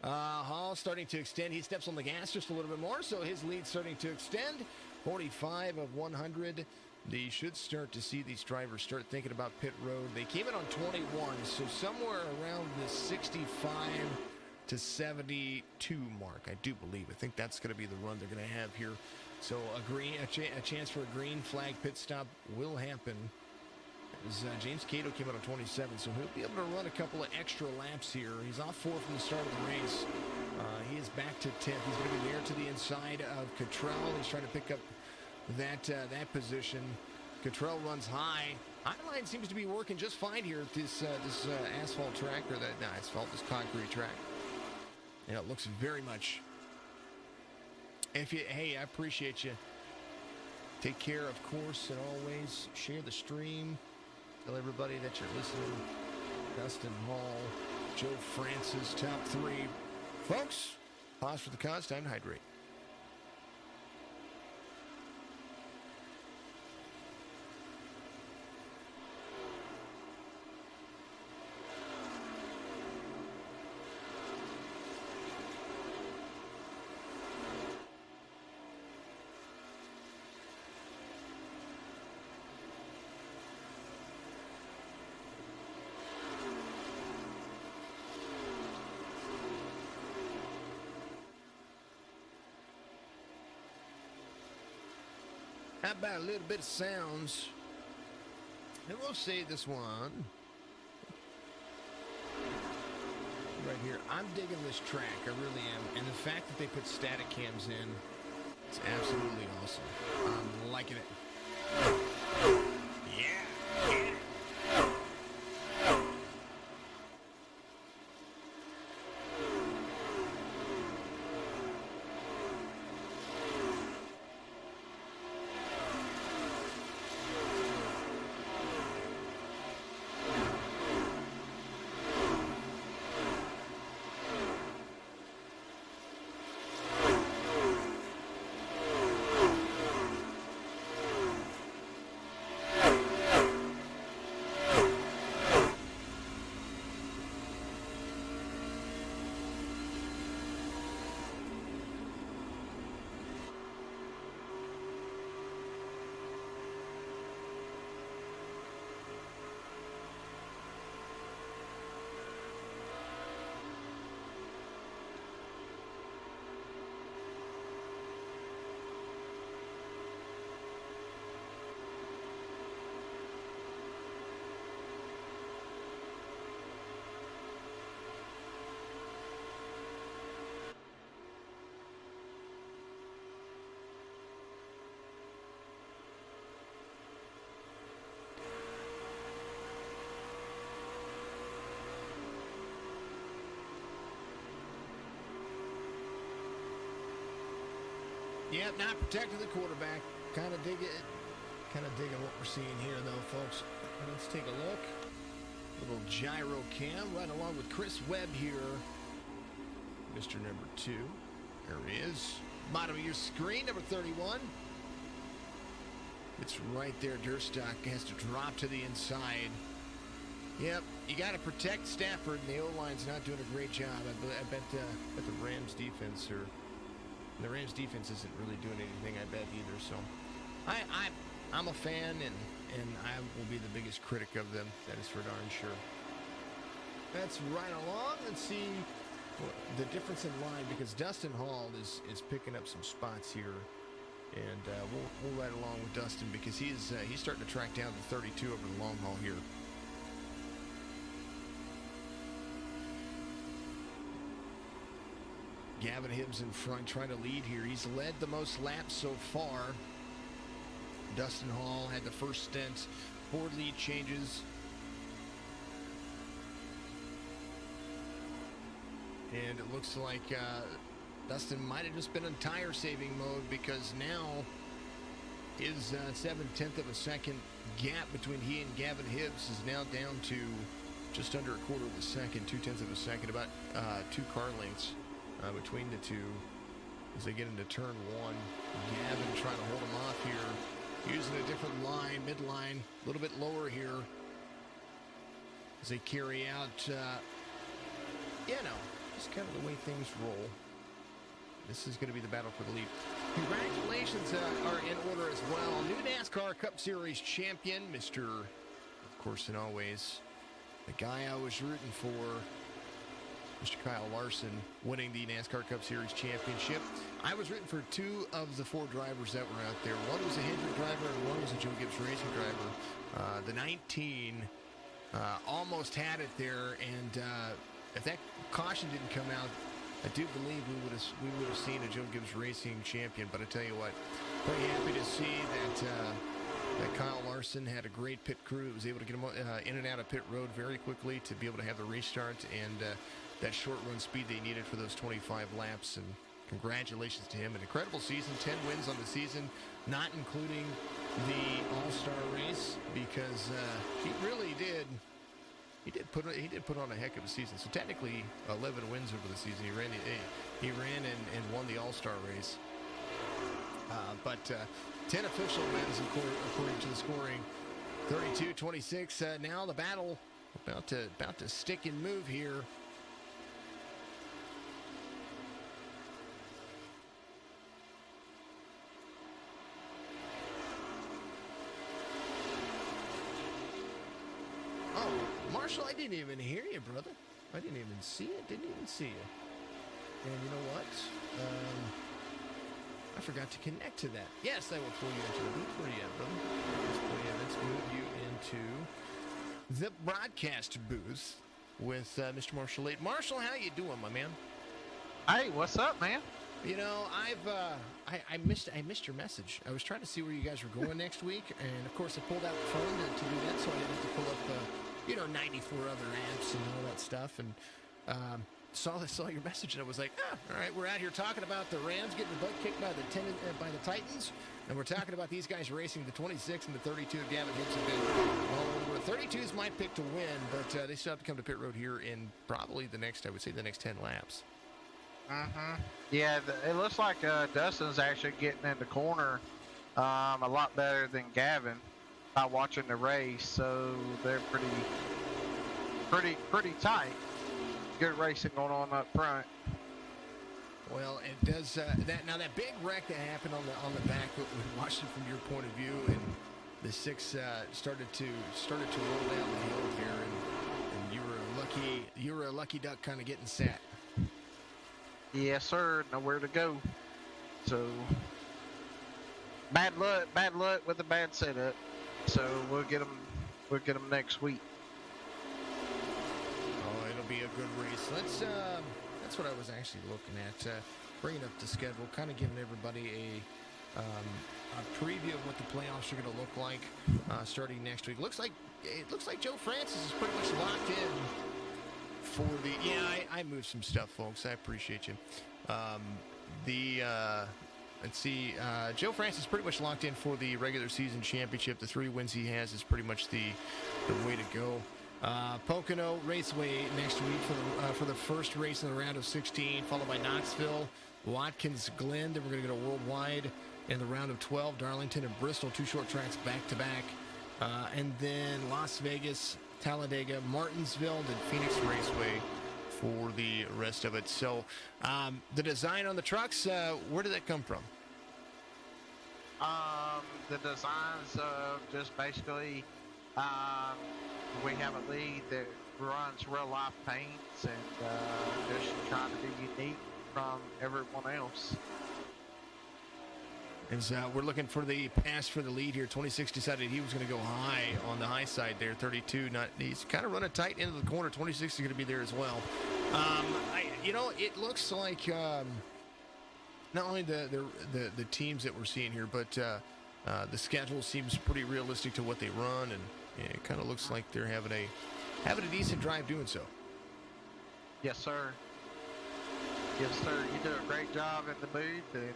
Hall starting to extend. He steps on the gas just a little bit more, so his lead's starting to extend. 45 of 100. They should start to see these drivers start thinking about pit road. They came in on 21, so somewhere around the 65 to 72 mark, I do believe. I think that's going to be the run they're going to have here. So a chance for a green flag pit stop will happen. James Cato came out on 27, so he'll be able to run a couple of extra laps here. He's off 4 from the start of the race. He is back to 10th. He's going to be there to the inside of Cottrell. He's trying to pick up that position. Cottrell runs high. Highline seems to be working just fine here at this asphalt track, or this concrete track. And it looks very much. Hey, I appreciate you. Take care, of course, and always share the stream. Tell everybody that you're listening. Dustin Hall, Joe Francis, top 3. Folks, pause for the cause. Time to hydrate. How about a little bit of sounds? And we'll say this one right here. I'm digging this track. I really am. And the fact that they put static cams in, it's absolutely awesome. I'm liking it. Yeah. Yeah. Yep, not protecting the quarterback. Kind of digging what we're seeing here, though, folks. Let's take a look. Little Gyro Cam right along with Chris Webb here. Mr. number 2. There he is. Bottom of your screen, number 31. It's right there. Durstock has to drop to the inside. Yep, you got to protect Stafford, and the O-line's not doing a great job. I bet the Rams defense are... The Rams defense isn't really doing anything, I bet, either. So I'm a fan, and I will be the biggest critic of them. That is for darn sure. That's right along. Let's see the difference in line, because Dustin Hall is picking up some spots here. And we'll ride along with Dustin, because he's starting to track down the 32 over the long haul here. Gavin Hipps in front, trying to lead here. He's led the most laps so far. Dustin Hall had the first stint. Board lead changes. And it looks like Dustin might have just been in tire saving mode, because now his 7/10 of a second gap between he and Gavin Hipps is now down to just under a quarter of a second, 0.2 of a second, about 2 car lengths between the two as they get into turn 1. Gavin trying to hold him off here, using a different line, midline, a little bit lower here as they carry out, just kind of the way things roll. This is going to be the battle for the lead. Congratulations are in order as well. New NASCAR Cup Series champion, Mr. Of course and always, the guy I was rooting for, Mr. Kyle Larson, winning the NASCAR Cup Series championship. I was rooting for 2 of the 4 drivers that were out there. One was a Hendrick driver and one was a Joe Gibbs Racing driver. The 19 almost had it there, and if that caution didn't come out, I do believe we would have seen a Joe Gibbs Racing champion. But I tell you what, pretty happy to see that Kyle Larson had a great pit crew that was able to get him in and out of pit road very quickly to be able to have the restart and that short run speed they needed for those 25 laps. And congratulations to him. An incredible season, 10 wins on the season, not including the All-Star race, because he really did. He did put on a heck of a season. So technically, 11 wins over the season. He ran and won the All-Star race. But 10 official wins according to the scoring. 32-26. Now the battle about to stick and move here. Marshall, I didn't even hear you, brother. I didn't even see it. Didn't even see you. And you know what? I forgot to connect to that. Yes, I will pull you into the booth. Where are you at, brother? Let's move you into the broadcast booth. with Mr. Marshall Late. Marshall, how you doing, my man? Hey, what's up, man? You know, I missed your message. I was trying to see where you guys were going next week, and of course I pulled out the phone to do that, so I didn't have to pull up 94 other apps and all that stuff, and saw your message, and I was like, all right, we're out here talking about the Rams getting the butt kicked by the Titans, and we're talking about these guys racing the 26 and the 32. Gavin Hipps have been all over. 32 is my pick to win, but they still have to come to pit road here in probably the next 10 laps. Yeah, it looks like Dustin's actually getting in the corner a lot better than Gavin by watching the race, so they're pretty tight. Good racing going on up front. Well, it does that big wreck that happened on the back. We watched it from your point of view, and the 6 started to roll down the hill here, and you were a lucky duck, kind of getting sat. Yes, sir. Nowhere to go. So bad luck with the bad setup. So we'll get them next week. Oh, it'll be a good race. That's what I was actually looking at. Bringing up the schedule, kind of giving everybody a preview of what the playoffs are going to look like starting next week. It looks like Joe Francis is pretty much locked in for the. Yeah, I moved some stuff, folks. I appreciate you. Let's see. Joe Francis is pretty much locked in for the regular season championship. The 3 wins he has is pretty much the way to go. Pocono Raceway next week for the first race in the round of 16, followed by Knoxville, Watkins Glen. Then we're going to go to Worldwide in the round of 12. Darlington and Bristol, 2 short tracks back to back, and then Las Vegas, Talladega, Martinsville, and Phoenix Raceway for the rest of it. So the design on the trucks, where did that come from? The designs just basically we have a lead that runs real life paints and just trying to be unique from everyone else. As we're looking for the pass for the lead here, 26 decided he was going to go high on the high side there. 32, he's kind of running tight into the corner. 26 is going to be there as well. It looks like not only the teams that we're seeing here, but the schedule seems pretty realistic to what they run, and it kind of looks like they're having a decent drive doing so. Yes, sir. Yes, sir. You do a great job in the booth, and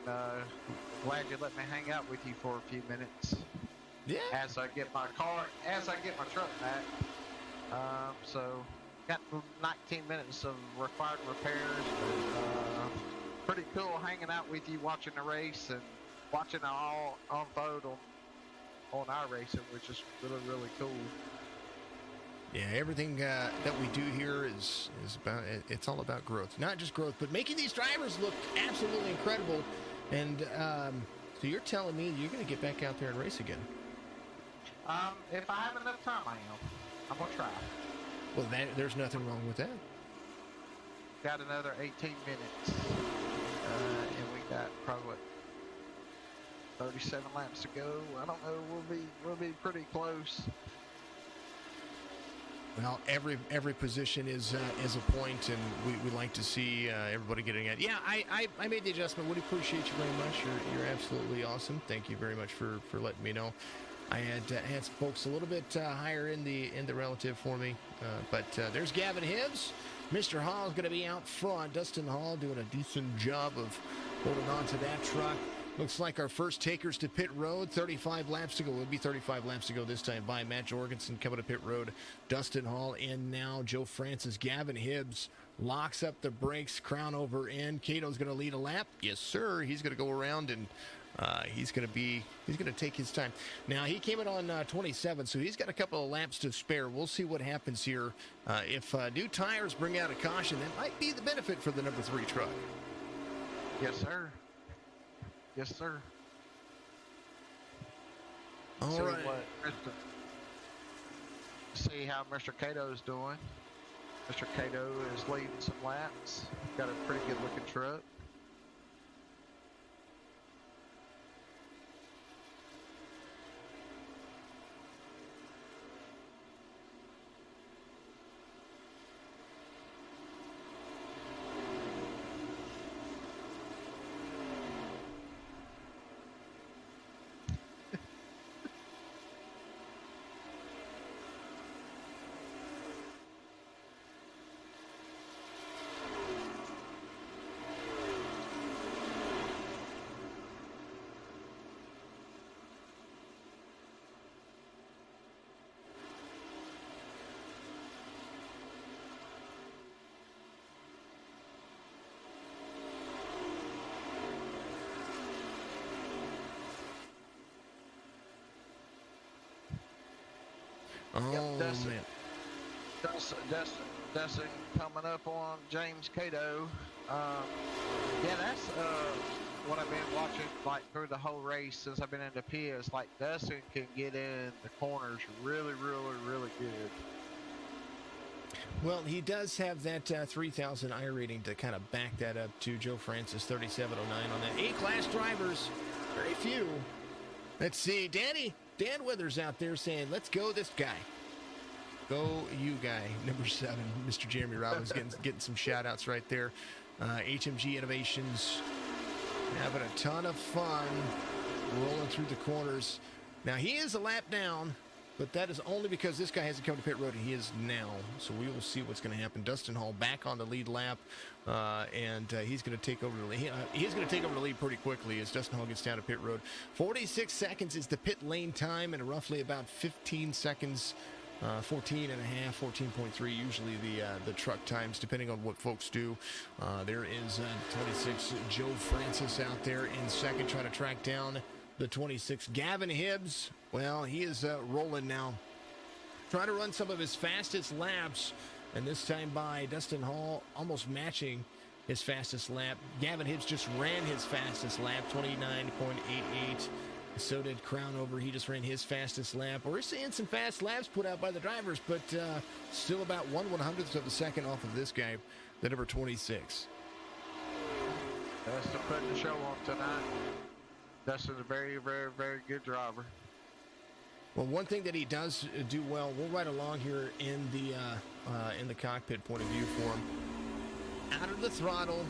glad you let me hang out with you for a few minutes. Yeah. As I get my truck back. So got 19 minutes of required repairs. But, pretty cool hanging out with you, watching the race and watching it all unfold on our racing, which is really cool. Yeah, everything that we do here is about, it's all about growth. Not just growth, but making these drivers look absolutely incredible. And so you're telling me you're going to get back out there and race again? If I have enough time, I am. I'm going to try. Well, there's nothing wrong with that. Got another 18 minutes. And we got probably 37 laps to go. I don't know. We'll be pretty close. Well, every position is a point, and we like to see everybody getting it. Yeah, I made the adjustment. Would appreciate you very much. You're absolutely awesome. Thank you very much for letting me know. I had some folks a little bit higher in the relative for me, but there's Gavin Hipps. Mr. Hall is going to be out front. Dustin Hall doing a decent job of holding on to that truck. Looks like our first takers to pit road. 35 laps to go. It'll be 35 laps to go this time by Matt Jorgensen coming to pit road. Dustin Hall in now. Joe Francis. Gavin Hipps locks up the brakes. Crown over in. Cato's going to lead a lap. Yes, sir. He's going to go around and he's going to take his time. Now, he came in on 27, so he's got a couple of laps to spare. We'll see what happens here. If new tires bring out a caution, that might be the benefit for the number 3 truck. Yes, sir. Yes, sir. All right. See how Mr. Cato's doing. Mr. Cato is leading some laps. Got a pretty good looking truck. Oh, Dustin. man. Dustin coming up on James Cato. Yeah, that's what I've been watching like through the whole race since I've been in the pits. Like Dustin can get in the corners really good. Well, he does have that 3,000 I rating to kind of back that up to Joe Francis 3709 on that. A-class drivers, very few. Let's see, Dan Withers out there saying, let's go this guy. Go you guy, number 7, Mr. Jeremy Robbins getting some shout-outs right there. HMG Innovations having a ton of fun rolling through the corners. Now, he is a lap down, but that is only because this guy hasn't come to pit road, and he is now. So we will see what's going to happen. Dustin Hall back on the lead lap, and he's going to take over the lead. He's going to take over the lead pretty quickly as Dustin Hall gets down to pit road. 46 seconds is the pit lane time, and roughly about 15 seconds. 14 and a half, 14.3 usually the truck times depending on what folks do. There is 26 Joe Francis out there in second trying to track down the 26 Gavin Hipps. Well, he is rolling now, trying to run some of his fastest laps, and this time by Dustin Hall almost matching his fastest lap. Gavin Hipps just ran his fastest lap, 29.88. So did Crownover. He just ran his fastest lap. We're seeing some fast laps put out by the drivers, but still about 1/100th of a second off of this guy, the number 26. Dustin putting the show on tonight. Dustin's a very good driver. Well, one thing that he does do well, we'll ride along here in the cockpit point of view for him. Out of the throttle,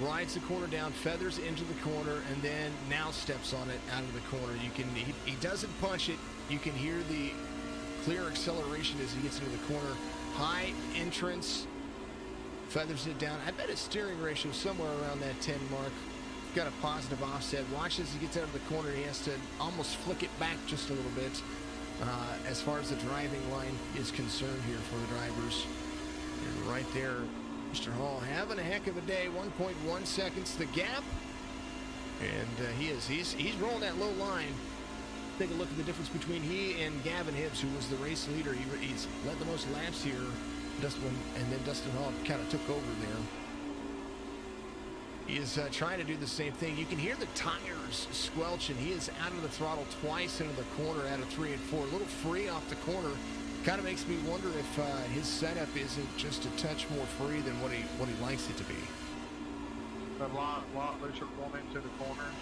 rides the corner down, feathers into the corner, and then now steps on it out of the corner. He doesn't punch it. You can hear the clear acceleration as he gets into the corner. High entrance, feathers it down. I bet his steering ratio is somewhere around that 10 mark. Got a positive offset. Watch as he gets out of the corner. He has to almost flick it back just a little bit as far as the driving line is concerned here for the drivers. And right there, Mr. Hall having a heck of a day. 1.1 seconds the gap, and he's rolling that low line. Take a look at the difference between he and Gavin Hipps, who was the race leader. He's led the most laps here, and then Dustin Hall kind of took over there. He is trying to do the same thing. You can hear the tires squelching. He is out of the throttle twice into the corner out of 3 and 4. A little free off the corner. Kind of makes me wonder if his setup isn't just a touch more free than what he likes it to be. A lot looser going into the corner.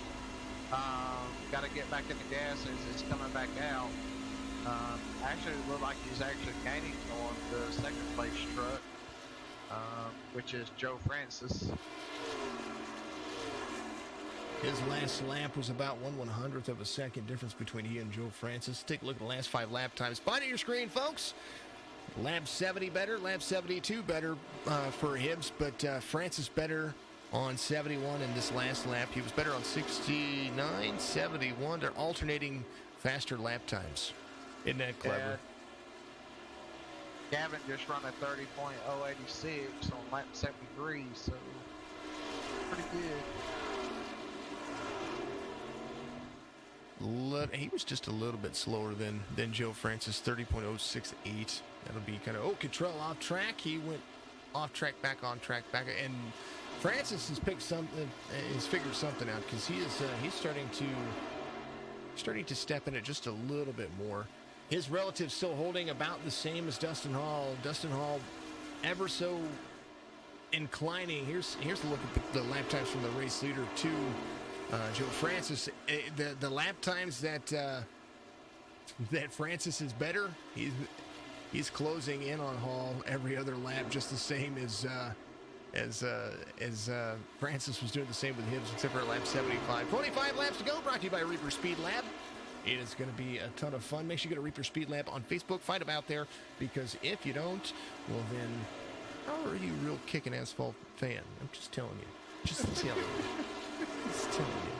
Got to get back in the gas as it's coming back out. Actually, it looked like he's actually gaining on the second place truck, which is Joe Francis. His last lap was about 1/100th of a second difference between he and Joe Francis. Take a look at the last 5 lap times. Find it on your screen, folks. Lap 70 better, lap 72 better for Hipps, but Francis better on 71 in this last lap. He was better on 69, 71. They're alternating faster lap times. Isn't that clever? Gavin just run a 30.086 on lap 73, so pretty good. He was just a little bit slower than Joe Francis, 30.068. That'll be kind of, Cottrell off track. He went off track, back on track, back. And Francis has figured something out because he's starting to step in it just a little bit more. His relative still holding about the same as Dustin Hall. Dustin Hall ever so inclining. Here's a look at the lap times from the race leader to Joe Francis. The lap times that Francis is better. He's closing in on Hall every other lap, just the same as Francis was doing the same with Hipps, except for lap 75. 25 laps to go. Brought to you by Reaper Speed Lab. It is going to be a ton of fun. Make sure you go to Reaper Speed Lab on Facebook. Find them out there, because if you don't, well then, how are you a real Kickin Assphalt fan? I'm just telling you. Just telling you. Just telling you.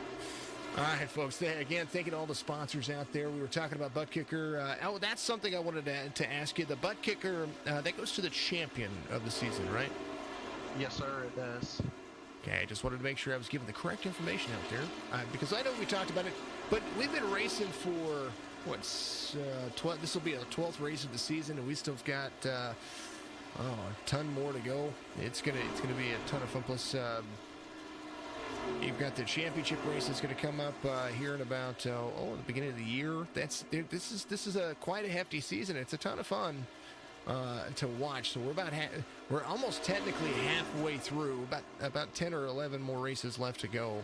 All right, folks. Again, thanking all the sponsors out there. We were talking about Butt Kicker. That's something I wanted to ask you. The Butt Kicker, that goes to the champion of the season, right? Yes, sir, it does. Okay, I just wanted to make sure I was giving the correct information out there, because I know we talked about it, but we've been racing for what's 12? This will be a 12th race of the season, and we still got a ton more to go. It's gonna be a ton of fun. Plus, you've got the championship race that's going to come up here in about the beginning of the year. This is quite a hefty season. It's a ton of fun to watch. So we're almost technically halfway through. About 10 or 11 more races left to go.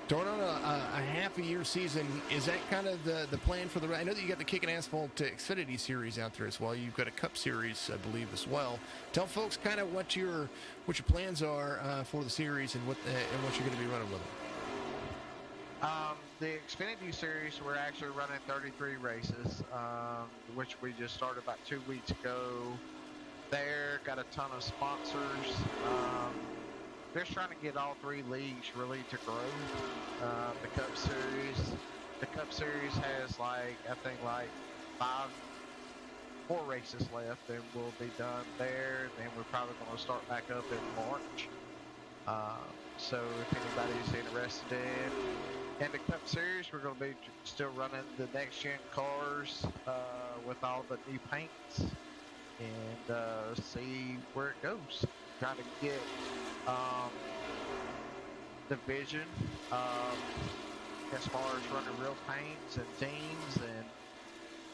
Throwing on a half a year season, is that kind of the plan for the? I know that you got the Kickin Assphalt Xfinity series out there as well. You've got a Cup series, I believe, as well. Tell folks kind of what your plans are for the series and what you're going to be running with them. The Xfinity series, we're actually running 33 races, which we just started about 2 weeks ago. There, got a ton of sponsors. They're trying to get all three leagues really to grow. The Cup Series has I think 4 races left, and we'll be done there. Then we're probably going to start back up in March. So if anybody's interested in the Cup Series, we're going to be still running the next gen cars with all the new paints and see where it goes. Trying to get the vision as far as running real paints and teams, and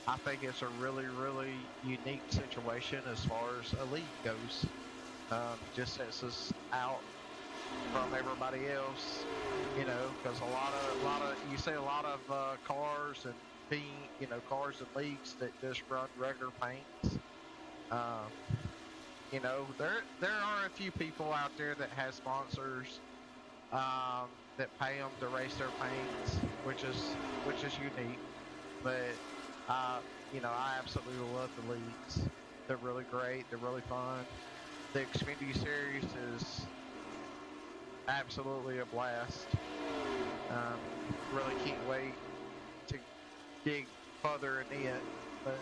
I think it's a really, really unique situation as far as a league goes. Just sets us out from everybody else, because a lot of you see a lot of cars and cars and leagues that just run regular paints. There are a few people out there that have sponsors that pay them to race their paints, which is unique. But I absolutely love the leagues. They're really great. They're really fun. The Xfinity series is absolutely a blast. Really can't wait to dig further in it. But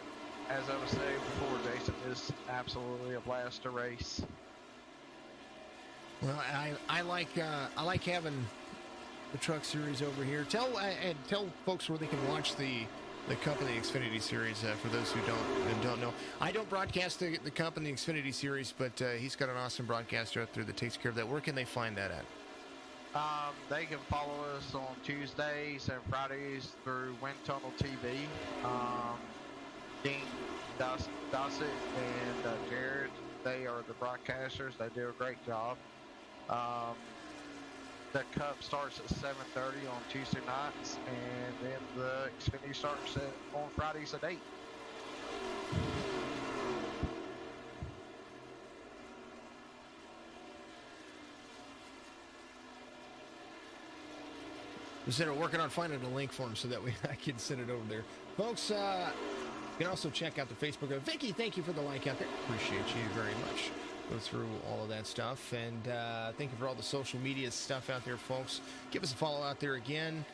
as I was saying before, Jason, is absolutely a blast to race. Well, I like having the truck series over here. Tell folks where they can watch the Cup and the Xfinity series for those who don't know. I don't broadcast the Cup and the Xfinity series, but he's got an awesome broadcaster out there that takes care of that. Where can they find that at? They can follow us on Tuesdays and Fridays through Wind Tunnel TV. Dean Dossett and Jared, they are the broadcasters. They do a great job. The Cup starts at 7:30 on Tuesday nights, and then the Xfinity starts on Fridays at 8. We're working on finding a link for him so that I can send it over there. Folks, you can also check out the Facebook. Vicky, thank you for the like out there. Appreciate you very much. Go through all of that stuff. And thank you for all the social media stuff out there, folks. Give us a follow out there again.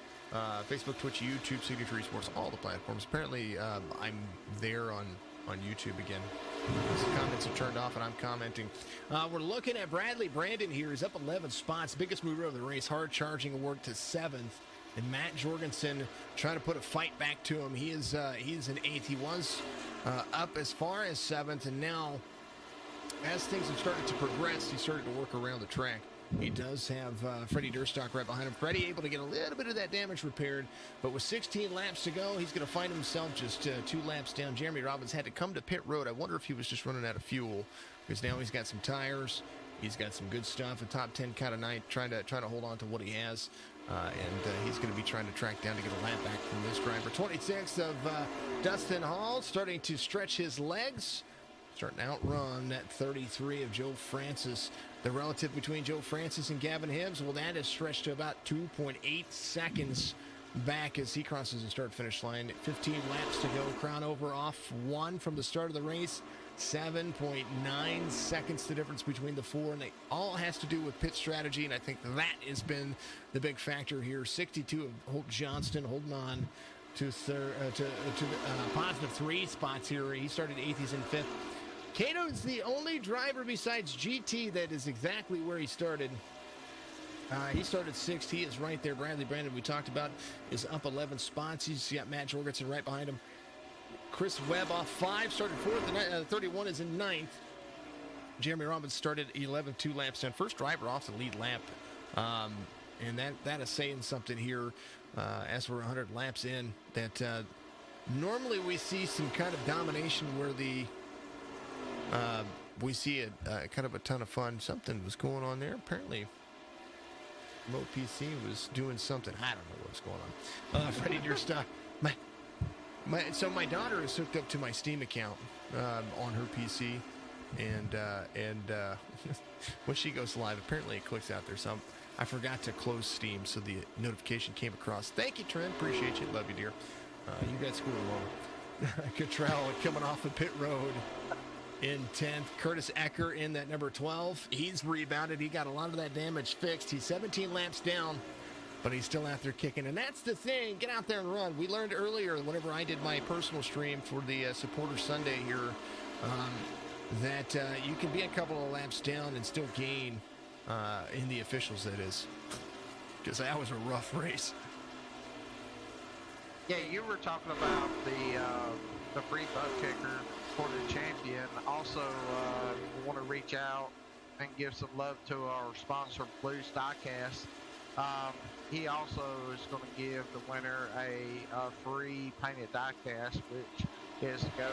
Facebook, Twitch, YouTube, Signature Esports, all the platforms. Apparently, I'm there on YouTube again. The comments are turned off, and I'm commenting. We're looking at Bradley Brandon here. He's up 11 spots. Biggest mover of the race. Hard charging award to 7th. And Matt Jorgensen trying to put a fight back to him. He's in 8th. He was up as far as 7th, and now, as things have started to progress, he started to work around the track. He does have Freddie Durstock right behind him. Freddie able to get a little bit of that damage repaired, but with 16 laps to go, he's going to find himself just 2 laps down. Jeremy Robbins had to come to pit road. I wonder if he was just running out of fuel, because now he's got some tires. He's got some good stuff. A top 10 kind of night, trying to hold on to what he has, and he's going to be trying to track down to get a lap back from this driver. 26 of Dustin Hall starting to stretch his legs. Starting to outrun that 33 of Joe Francis. The relative between Joe Francis and Gavin Hipps, well, that is stretched to about 2.8 seconds back as he crosses the start-finish line. 15 laps to go. Crown over off 1 from the start of the race. 7.9 seconds the difference between the 4, and it all has to do with pit strategy, and I think that has been the big factor here. 62 of Holt Johnston holding on to positive 3 spots here. He started 8th, he's in 5th. Cato's the only driver besides GT that is exactly where he started. He started sixth. He is right there. Bradley Brandon, we talked about, is up 11 spots. He's got Matt Jorgensen right behind him. Chris Webb off 5, started 4th. 31 is in 9th. Jeremy Robbins started 11th, 2 laps down. First driver off the lead lap. And that is saying something here as we're 100 laps in. That normally we see some kind of domination where we see a kind of a ton of fun. Something was going on there. Apparently, Mo PC was doing something. I don't know what's going on. Freddie Deerstock. So my daughter is hooked up to my Steam account on her PC, and when she goes live, apparently it clicks out there. So I forgot to close Steam, so the notification came across. Thank you, Trent. Appreciate you. Love you, dear. You got school alone. Cottrell coming off the pit road in 10th. Curtis Ecker in that number 12. He's rebounded. He got a lot of that damage fixed. He's 17 laps down, but he's still out there kicking. And that's the thing. Get out there and run. We learned earlier, whenever I did my personal stream for the Supporter Sunday here, that you can be a couple of laps down and still gain in the officials, that is. Because that was a rough race. Yeah, you were talking about the free butt kicker for the champion. Also, want to reach out and give some love to our sponsor, Blues Diecast. He also is going to give the winner a free painted diecast, which is gold.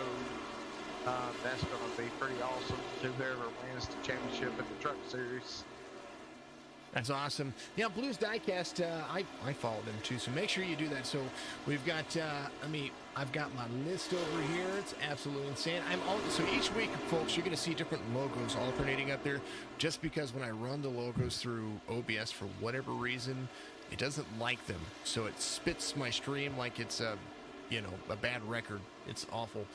That's going to be pretty awesome to whoever wins the championship in the truck series. That's awesome. Yeah, Blues Diecast, I follow them too, so make sure you do that. So we've got, I've got my list over here. It's absolutely insane. So each week, folks, you're going to see different logos alternating up there, just because when I run the logos through OBS, for whatever reason, it doesn't like them. So it spits my stream like it's a bad record. It's awful.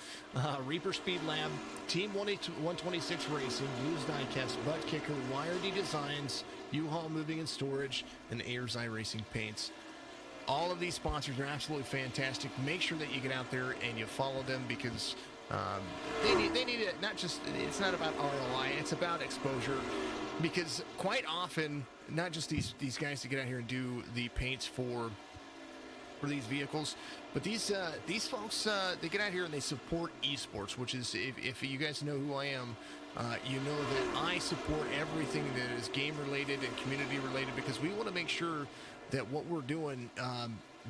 Reaper Speed Lab, Team 126 Racing, Blues Diecast, Butt Kicker, YRD Designs, U-Haul Moving and Storage, and Ayers iRacing Paints. All of these sponsors are absolutely fantastic. Make sure that you get out there and you follow them, because they need it. Not just, it's not about ROI, it's about exposure. Because quite often, not just these guys that get out here and do the paints for these vehicles, but these folks, they get out here and they support esports, which is, if you guys know who I am, you know that I support everything that is game related and community related, because we want to make sure that what we're doing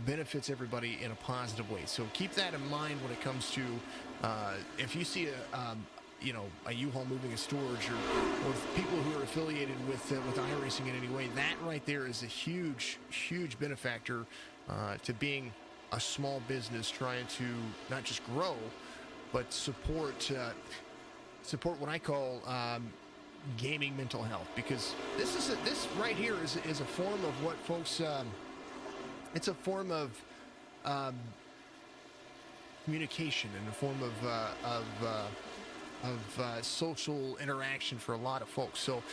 benefits everybody in a positive way. So keep that in mind when it comes to if you see a U-Haul Moving and Storage, or people who are affiliated with iRacing in any way, that right there is a huge benefactor to being a small business trying to not just grow, but support what I call gaming mental health. Because this right here is a form of what folks. It's a form of communication, and a form of social interaction for a lot of folks. So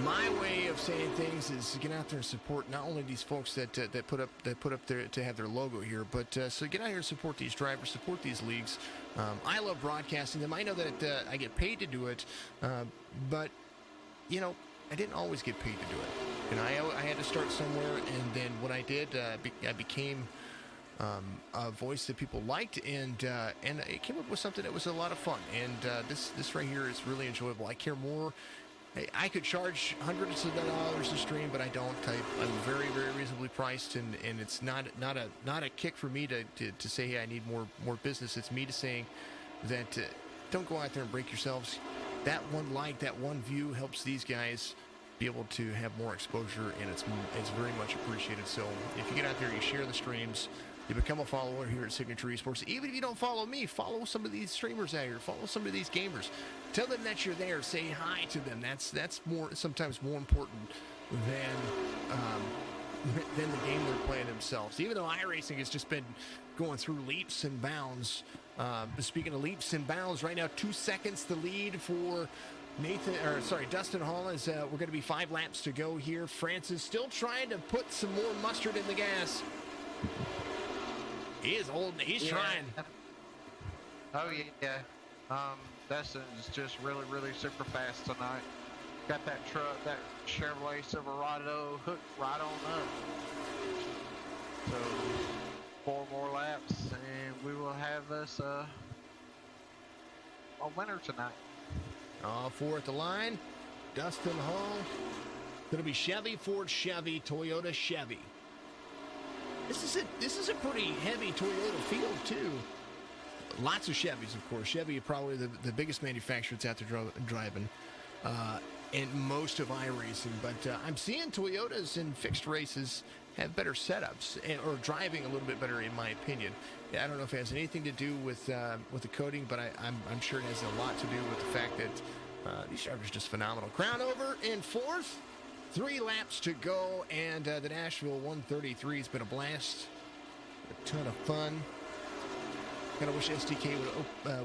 my way of saying things is get out there and support not only these folks that put up their, to have their logo here, but so get out here and support these drivers, support these leagues. I love broadcasting them. I know that I get paid to do it, but I didn't always get paid to do it. And I had to start somewhere, and then what I did, I became a voice that people liked, and it came up with something that was a lot of fun. And this right here is really enjoyable. I care more. I could charge hundreds of dollars to stream, but I don't. I'm very, very reasonably priced, and it's not a kick for me to say, hey, I need more business. It's me to saying that don't go out there and break yourselves. That one like, that one view helps these guys be able to have more exposure, and it's very much appreciated. So if you get out there, you share the streams, you become a follower here at Signature Esports. Even if you don't follow me, follow some of these streamers out here. Follow some of these gamers. Tell them that you're there. Say hi to them. That's sometimes more important than the game they're playing themselves. Even though iRacing has just been going through leaps and bounds. Speaking of leaps and bounds, right now 2 seconds the lead for Dustin Hall. Is we're going to be 5 laps to go here. France is still trying to put some more mustard in the gas. He is old. He's trying. Oh yeah. Dustin's just really super fast tonight. Got that truck, that Chevrolet Silverado hooked right on up. So 4 more laps, and we will have us a winner tonight. All 4 at the line. Dustin Hall. Going to be Chevy, Ford, Chevy, Toyota, Chevy. This is a pretty heavy Toyota field too. Lots of Chevys, of course. Chevy probably the biggest manufacturer that's out there driving, and most of iRacing. But I'm seeing Toyotas in fixed races have better setups or driving a little bit better, in my opinion. I don't know if it has anything to do with the coating, but I'm sure it has a lot to do with the fact that these drivers are just phenomenal. Crown over in 4th. 3 laps to go, and the Nashville 133 has been a blast. A ton of fun. Kind of wish SDK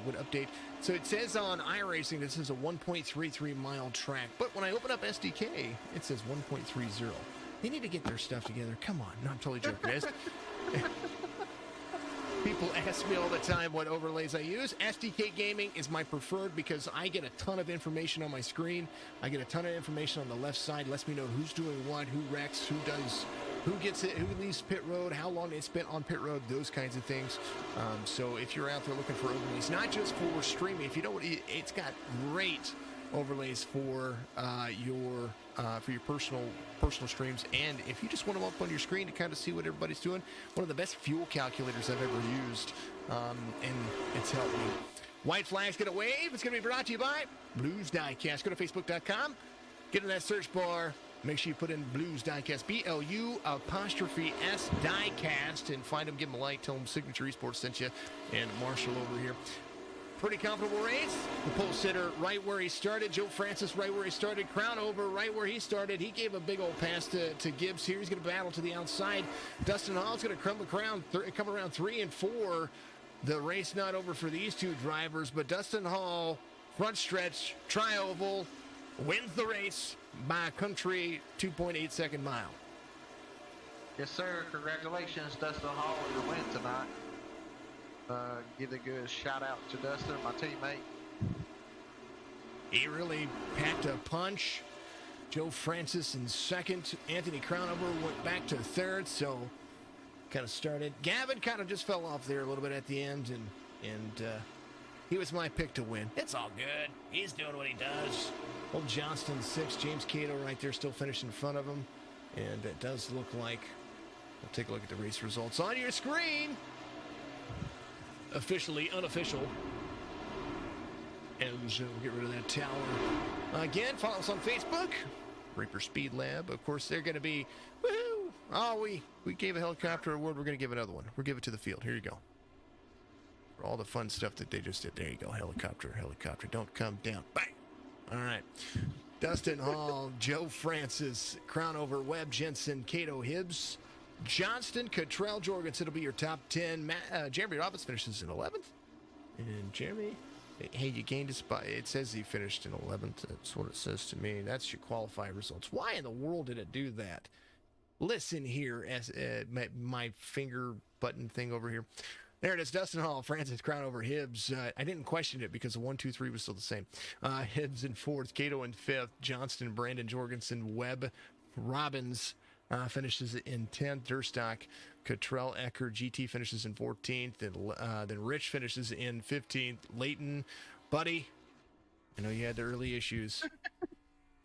would update. So it says on iRacing this is a 1.33 mile track, but when I open up SDK, it says 1.30. They need to get their stuff together. Come on. No, I'm totally joking. People ask me all the time what overlays I use. SDK Gaming is my preferred because I get a ton of information on my screen. I get a ton of information on the left side. Lets me know who's doing what, who wrecks, who gets it, who leaves pit road, how long they spent on pit road, those kinds of things. So if you're out there looking for overlays, not just for streaming, if you know what, it's got great overlays for your personal streams, and if you just want them up on your screen to kind of see what everybody's doing, one of the best fuel calculators I've ever used, and it's helped me. White flag's gonna wave. It's gonna be brought to you by Blues Diecast. Go to facebook.com, get in that search bar, make sure you put in Blues Diecast, BLU_S Diecast, and find them, give them a like, tell them Signature Esports sent you, and Marshall over here. Pretty comfortable race. The pole sitter right where he started. Joe Francis right where he started. Crown over right where he started. He gave a big old pass to Gibbs here. He's going to battle to the outside. Dustin Hall's going to come around 3 and 4. The race not over for these two drivers, but Dustin Hall, front stretch, tri-oval, wins the race by a country 2.8 second mile. Yes, sir. Congratulations, Dustin Hall, on your win tonight. Give a good shout out to Dustin, my teammate. He really packed a punch. Joe Francis in 2nd. Anthony Crownover went back to 3rd, so kind of started. Gavin kind of just fell off there a little bit at the end, and he was my pick to win. It's all good. He's doing what he does. Old Johnston 6th. James Cato right there still finished in front of him, and it does look like, we'll take a look at the race results on your screen. Officially unofficial. And we'll get rid of that tower. Again, follow us on Facebook. Reaper Speed Lab. Of course, they're going to be, woohoo! Oh, we gave a helicopter award. We're going to give another one. We'll give it to the field. Here you go. For all the fun stuff that they just did. There you go. Helicopter. Don't come down. Bang! All right. Dustin Hall, Joe Francis, Crownover, Webb, Jensen, Cato Hibbs, Johnston, Cottrell, Jorgensen will be your top 10. Jeremy Roberts finishes in 11th. And Jeremy, hey, you gained a spot. It says he finished in 11th. That's what it says to me. That's your qualifying results. Why in the world did it do that? Listen here, as my finger button thing over here. There it is. Dustin Hall, Francis, Crownover, Hibbs. I didn't question it because the 1, 2, 3 was still the same. Hibbs in 4th, Cato in 5th, Johnston, Brandon, Jorgensen, Webb, Robbins finishes in 10th. Durstock, Cottrell, Ecker, GT finishes in 14th. Then Rich finishes in 15th. Leighton, buddy, I know you had the early issues.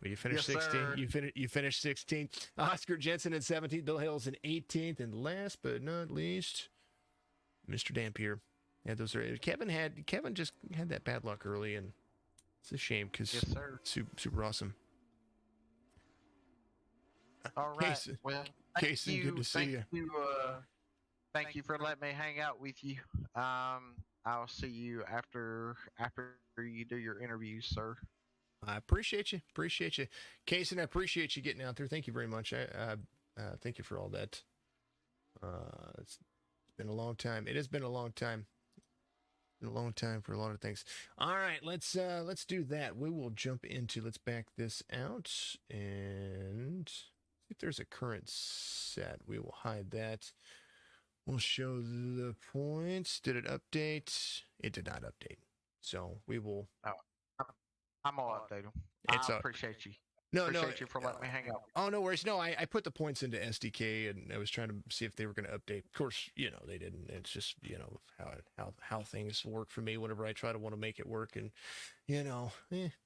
But you finished 16th. You finished 16th. Oscar Jensen in 17th. Bill Hales in 18th. And last but not least, Mr. Dampier. Yeah, those are Kevin just had that bad luck early, and it's a shame because super awesome. All right. Casey, well, Casey, good to see you. Thank you for letting me hang out with you. I'll see you after you do your interviews, sir. I appreciate you. Casey, I appreciate you getting out there. Thank you very much. Thank you for all that. It's been a long time. It has been a long time. A long time for a lot of things. All right, let's do that. We will jump into, let's back this out and see if there's a current set. We will hide that. We'll show the points. Did it update? It did not update. So we will. I'm gonna update them. I appreciate you. No, no. Appreciate you for letting me hang out. Oh, no worries. No, I put the points into SDK, and I was trying to see if they were going to update. Of course, they didn't. It's just how things work for me whenever I try to want to make it work, and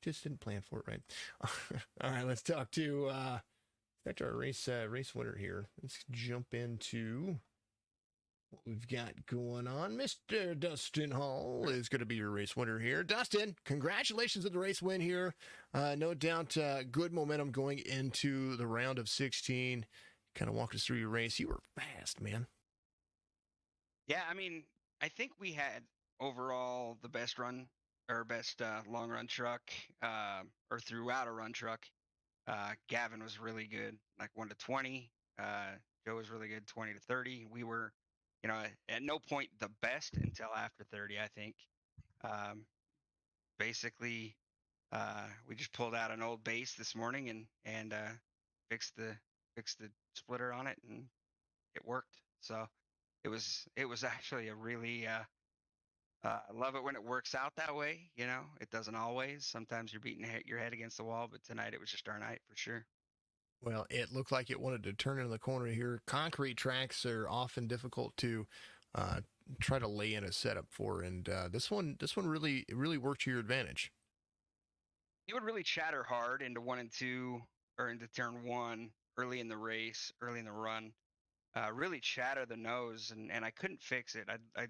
just didn't plan for it right. All right, let's talk to our race winner here. Let's jump into what we've got going on. Mr. Dustin Hall is going to be your race winner here. Dustin, congratulations on the race win here. No doubt good momentum going into the round of 16. Kind of walk us through your race. You were fast, man. Yeah, I mean, I think we had overall the best run or best long run truck or throughout a run truck. Gavin was really good, like 1 to 20. Joe was really good, 20 to 30. We were, at no point the best until after 30, I think. Basically, we just pulled out an old base this morning and fixed the splitter on it, and it worked. So it was actually a really I love it when it works out that way. It doesn't always. Sometimes you're beating your head against the wall, but tonight it was just our night for sure. Well, it looked like it wanted to turn into the corner here. Concrete tracks are often difficult to try to lay in a setup for, and this one really worked to your advantage. You would really chatter hard into 1 and 2 or into turn 1 early in the race, early in the run. Really chatter the nose, and I couldn't fix it. I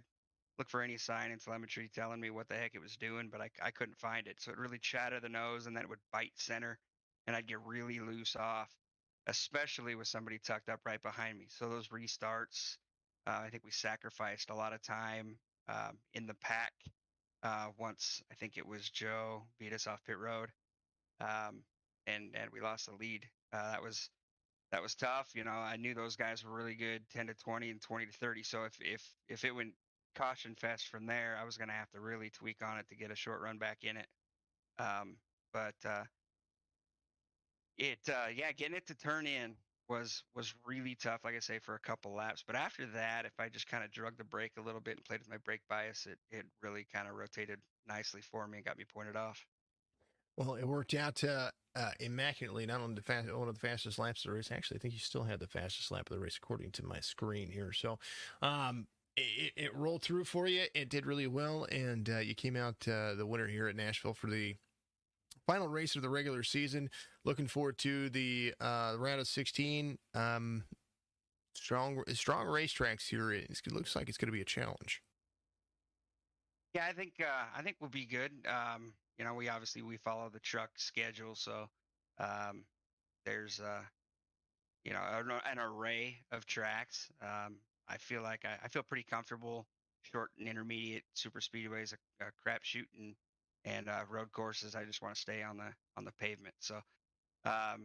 look for any sign in telemetry telling me what the heck it was doing, but I couldn't find it. So it really chattered the nose, and then it would bite center, and I'd get really loose off, especially with somebody tucked up right behind me. So those restarts, I think we sacrificed a lot of time in the pack. Once I think it was Joe beat us off pit road, and we lost the lead. That was tough. I knew those guys were really good, 10 to 20 and 20 to 30. So if it went caution fest from there, I was going to have to really tweak on it to get a short run back in it. But getting it to turn in was really tough, like I say, for a couple laps. But after that, if I just kind of drug the brake a little bit and played with my brake bias, it really kind of rotated nicely for me and got me pointed off. Well, it worked out immaculately. Not only one of the fastest laps of the race. Actually, I think you still had the fastest lap of the race according to my screen here. So it rolled through for you. It did really well, and you came out the winner here at Nashville for the final race of the regular season. Looking forward to the round of 16. Strong racetracks here. It looks like it's going to be a challenge. Yeah, I think we'll be good. We follow the truck schedule, so there's an array of tracks. I feel like I feel pretty comfortable. Short and intermediate super speedways, a crapshoot, and road courses. I just want to stay on the pavement. So I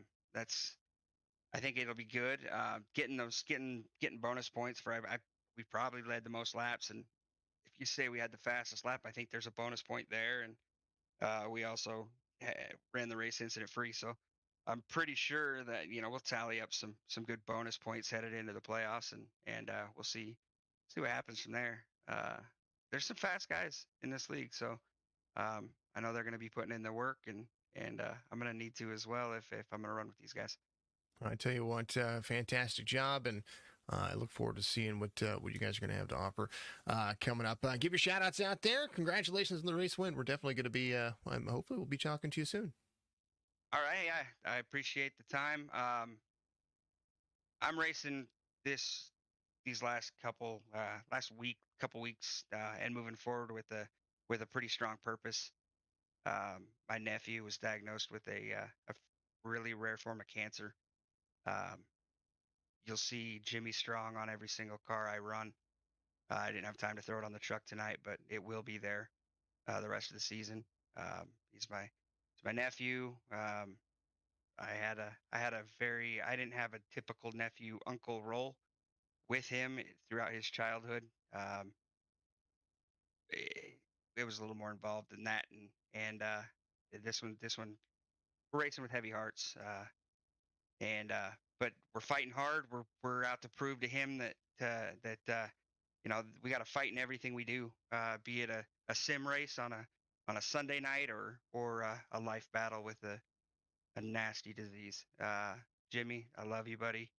think it'll be good. Getting bonus points for we probably led the most laps, and if you say we had the fastest lap, I think there's a bonus point there, and we also ran the race incident free. So I'm pretty sure that we'll tally up some good bonus points headed into the playoffs, and we'll see what happens from there. There's some fast guys in this league, so I know they're going to be putting in their work, and I'm going to need to as well if I'm going to run with these guys. I tell you what, fantastic job, and I look forward to seeing what you guys are going to have to offer coming up. Give your shout-outs out there. Congratulations on the race win. We're definitely going to be, hopefully we'll be talking to you soon. All right, yeah, I appreciate the time. I'm racing these last couple weeks, and moving forward with a pretty strong purpose. My nephew was diagnosed with a really rare form of cancer. You'll see Jimmy Strong on every single car I run. I didn't have time to throw it on the truck tonight, but it will be there the rest of the season. He's my nephew. I didn't have a typical nephew uncle role with him throughout his childhood. It was a little more involved than that, and this one we're racing with heavy hearts, but we're fighting hard. We're out to prove to him that we got to fight in everything we do, be it a sim race on a Sunday night or a life battle with a nasty disease. Jimmy, I love you, buddy.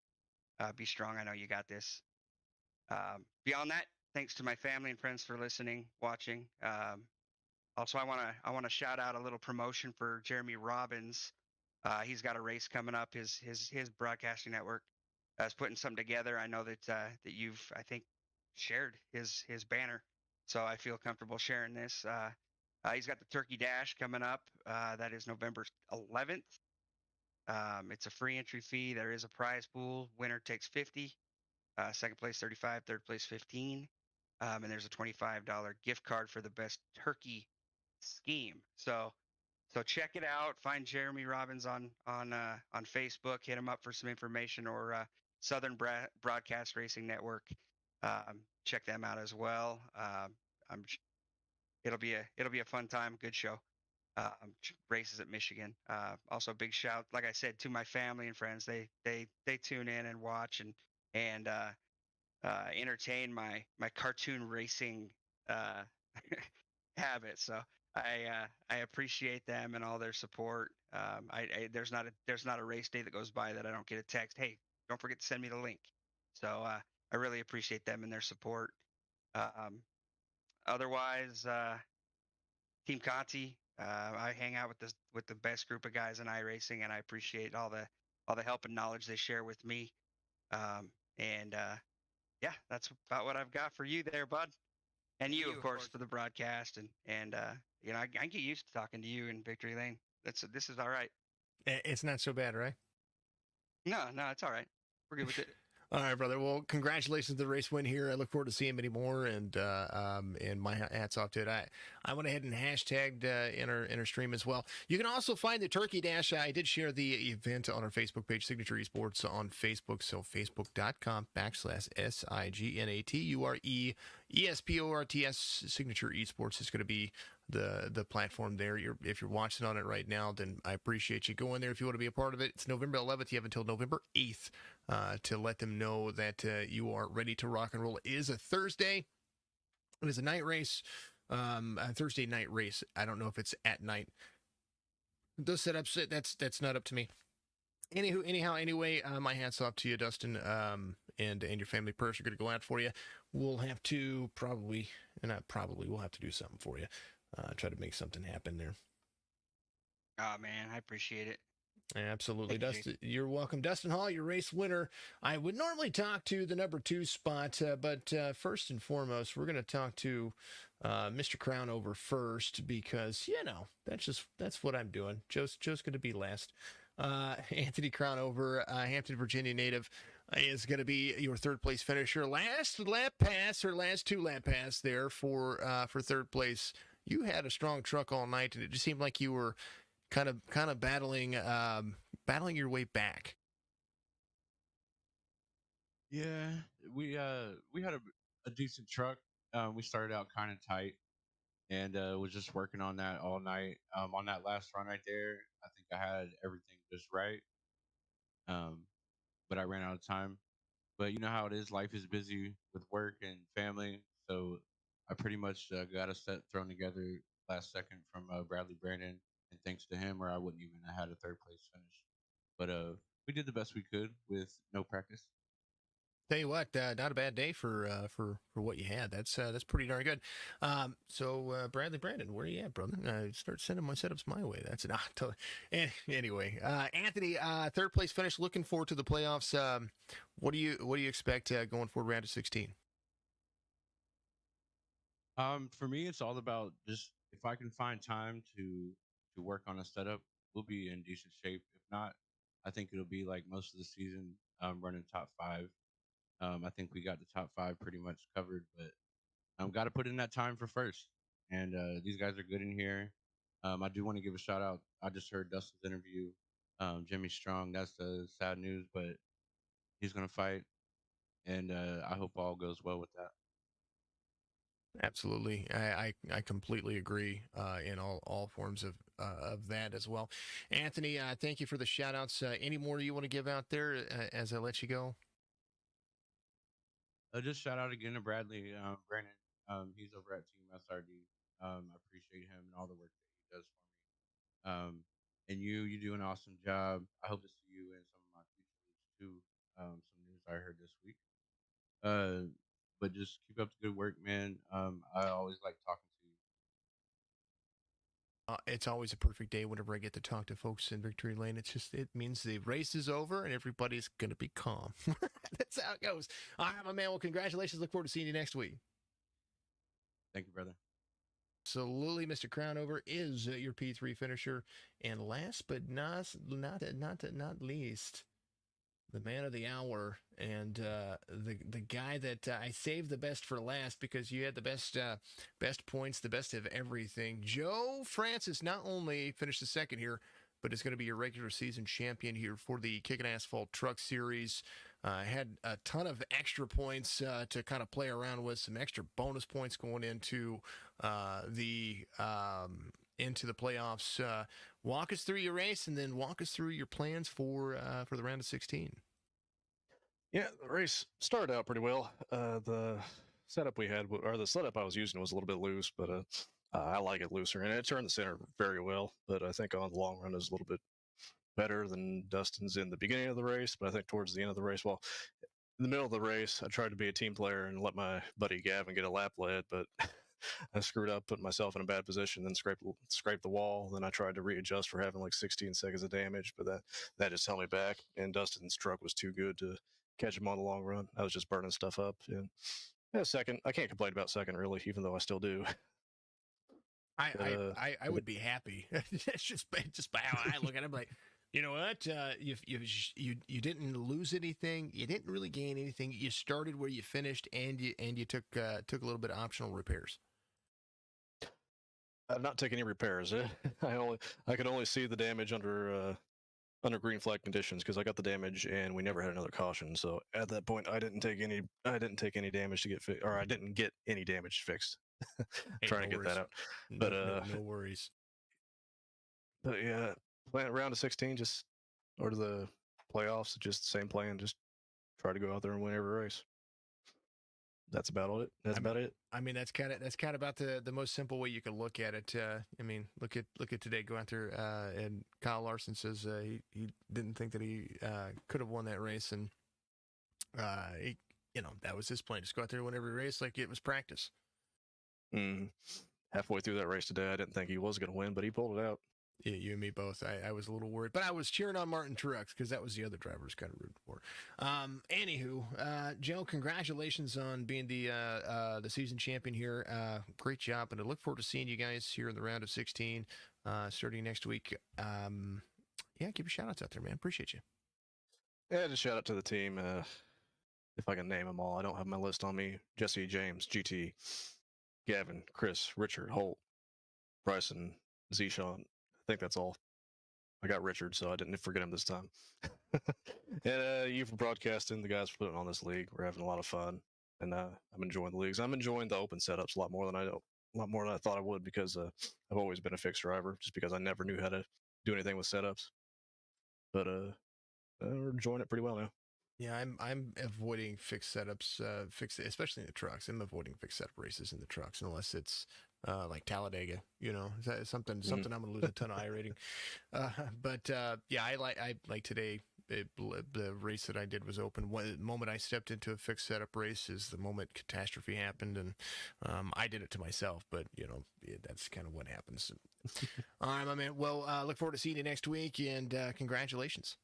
Be strong. I know you got this. Beyond that, thanks to my family and friends for listening, watching. Also, I wanna shout out a little promotion for Jeremy Robbins. He's got a race coming up. His broadcasting network is putting something together. I know that you've, I think, shared his banner, so I feel comfortable sharing this. He's got the Turkey Dash coming up. That is November 11th. It's a free entry fee. There is a prize pool. Winner takes 50. Second place 35. Third place 15. And there's a $25 gift card for the best turkey scheme. So check it out. Find Jeremy Robbins on Facebook. Hit him up for some information, or Southern Broadcast Racing Network. Check them out as well. I'm it'll be a fun time. Good show. Races at Michigan. Also, big shout, like I said, to my family and friends. They tune in and watch and entertain my cartoon racing uh, habit. So I appreciate them and all their support. There's not a race day that goes by that I don't get a text. Hey, don't forget to send me the link. So I really appreciate them and their support. Otherwise, Team Conti, I hang out with the best group of guys in iRacing, and I appreciate all the help and knowledge they share with me. And yeah, that's about what I've got for you there, bud. And you, of course, for the broadcast, and I get used to talking to you in Victory Lane. This is all right. It's not so bad, right? No, it's all right. We're good with it. All right, brother. Well, congratulations to the race win here. I look forward to seeing many more, and my hats off to it. I went ahead and hashtagged in our stream as well. You can also find the Turkey Dash. I did share the event on our Facebook page, Signature Esports on Facebook. So facebook.com/SIGNATUREESPORTS Signature Esports is going to be the platform there. If you're watching on it right now, then I appreciate you going there. If you want to be a part of it, it's November 11th. You have until November 8th to let them know that you are ready to rock and roll. It is a Thursday. It is a night race, a Thursday night race. I don't know if it's at night. Those setups, that's not up to me. Anyway, my hats off to you, Dustin, and your family. Prayers are going to go out for you. We'll have to we'll have to do something for you. Try to make something happen there. Oh man, I appreciate it. Absolutely, Thank you, Dustin. You're welcome, Dustin Hall, your race winner. I would normally talk to the number 2 spot, but first and foremost, we're going to talk to Mr. Crownover first, because that's what I'm doing. Joe's going to be last. Anthony Crownover, Hampton, Virginia native, is going to be your third place finisher. Last 2 lap pass there for third place. You had a strong truck all night, and it just seemed like you were kind of battling your way back. Yeah, we had a decent truck. We started out kind of tight, and was just working on that all night. On that last run right there, I think I had everything just right. But I ran out of time. But you know how it is. Life is busy with work and family, so I pretty much got a set thrown together last second from Bradley Brandon, and thanks to him, or I wouldn't even have had a third place finish. But we did the best we could with no practice. Tell you what, not a bad day for what you had. That's pretty darn good. So Bradley Brandon, where are you at, brother? Start sending my setups my way. That's not anyway. Anthony, third place finish. Looking forward to the playoffs. What do you expect going forward, round of 16? For me, it's all about just if I can find time to work on a setup, we'll be in decent shape. If not, I think it'll be like most of the season, running top 5. I think we got the top 5 pretty much covered, but got to put in that time for first. And these guys are good in here. I do want to give a shout out. I just heard Dustin's interview. Jimmy Strong. That's sad news, but he's gonna fight, and I hope all goes well with that. Absolutely, I completely agree in all forms of that as well. Anthony, thank you for the shout outs. Any more you want to give out there as I let you go? Just shout out again to Bradley Brandon. He's over at Team SRD. I appreciate him and all the work that he does for me. And you do an awesome job. I hope to see you in some of my future leagues too. Some news I heard this week. But just keep up the good work, man. I always like talking to you. It's always a perfect day whenever I get to talk to folks in Victory Lane. It means the race is over and everybody's going to be calm. That's how it goes. All right, my man. Well, congratulations. Look forward to seeing you next week. Thank you, brother. Absolutely, Mr. Crownover is your P3 finisher. And last but not least, the man of the hour and the guy that I saved the best for last because you had the best points, the best of everything. Joe Francis not only finished the second here, but is going to be your regular season champion here for the Kickin Assphalt Truck Series. Had a ton of extra points to kind of play around with, some extra bonus points going into the playoffs. Walk us through your race and then walk us through your plans for the round of 16. Yeah, the race started out pretty well. The setup we had, or the setup I was using, was a little bit loose, but I like it looser, and it turned the center very well. But I think on the long run is a little bit better than Dustin's in the beginning of the race. But I think towards the end of the race, well, in the middle of the race, I tried to be a team player and let my buddy Gavin get a lap lead, but I screwed up, put myself in a bad position, then scraped the wall. Then I tried to readjust for having like 16 seconds of damage, but that just held me back. And Dustin's truck was too good to catch him on the long run. I was just burning stuff up. And yeah, second, I can't complain about second really, even though I still do. I would be happy. It's just by how I look at it. I'm like, you know what? You didn't lose anything. You didn't really gain anything. You started where you finished, and you took a little bit of optional repairs. I've not taken any repairs. I could only see the damage under green flag conditions because I got the damage and we never had another caution. So at that point, I didn't take any damage to get fixed, or I didn't get any damage fixed. Trying to get that out, but no worries. But yeah, plan round of 16, just or to the playoffs, just the same plan. Just try to go out there and win every race. That's about it. That's about it. I mean, that's kind of about the most simple way you can look at it. I mean, look at today. Go out there, and Kyle Larson says he didn't think that he could have won that race, and that was his plan. Just go out there and win every race like it was practice. Halfway through that race today, I didn't think he was going to win, but he pulled it out. Yeah, you and me both. I was a little worried, but I was cheering on Martin Truex because that was the other driver I was kind of rooting for. Anywho, Joe, congratulations on being the season champion here. Great job, and I look forward to seeing you guys here in the round of 16 starting next week. Yeah, give your shout outs out there, man. Appreciate you. Yeah, just shout out to the team. If I can name them all, I don't have my list on me. Jesse, James, GT, Gavin, Chris, Richard, Holt, Bryson, Zeshawn. I think that's all. I got Richard, so I didn't forget him this time. And you for broadcasting, the guys for putting on this league. We're having a lot of fun, and I'm enjoying the leagues. I'm enjoying the open setups a lot more than I thought I would because I've always been a fixed driver, just because I never knew how to do anything with setups. But we're enjoying it pretty well now. Yeah, I'm avoiding fixed setups, especially in the trucks. I'm avoiding fixed setup races in the trucks unless it's like Talladega, something I'm going to lose a ton of iRating. But yeah, I like today. The race that I did was open. The moment I stepped into a fixed setup race is the moment catastrophe happened, and I did it to myself. But that's kind of what happens. All right, my man. Well, look forward to seeing you next week, and congratulations.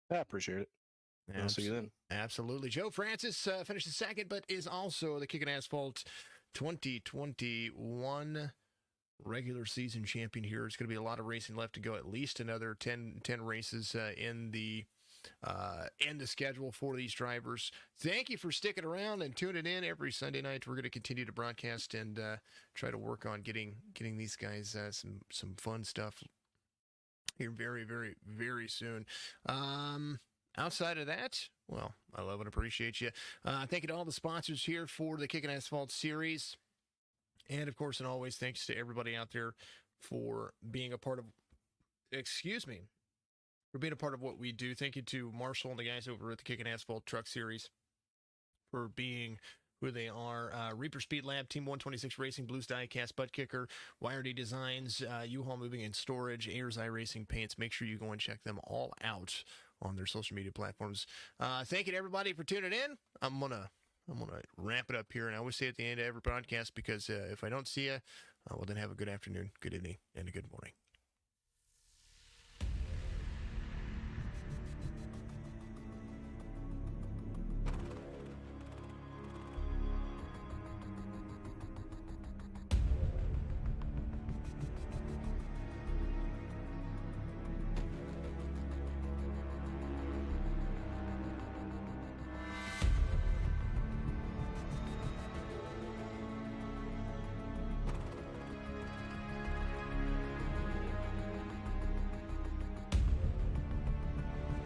I appreciate it. I'll see you then. Absolutely. Joe Francis finished second, but is also the Kickin Assphalt 2021 regular season champion here. It's going to be a lot of racing left to go, at least another 10 races in the schedule for these drivers. Thank you for sticking around and tuning in every Sunday night. We're going to continue to broadcast and try to work on getting these guys some fun stuff here very, very, very soon. Outside of that, well, I love and appreciate you. Thank you to all the sponsors here for the Kickin Assphalt series. And, of course, and always, thanks to everybody out there for being a part of, for being a part of what we do. Thank you to Marshall and the guys over at the Kickin Assphalt Truck series for being who they are. Reaper Speed Lab, Team 126 Racing, Blues Diecast, Butt Kicker, Wiredy Designs, U-Haul Moving and Storage, Ayers iRacing Paints. Make sure you go and check them all out on their social media platforms. Thank you to everybody for tuning in. I'm gonna wrap it up here, and I always say at the end of every podcast, because if I don't see you, well, then have a good afternoon, good evening, and a good morning.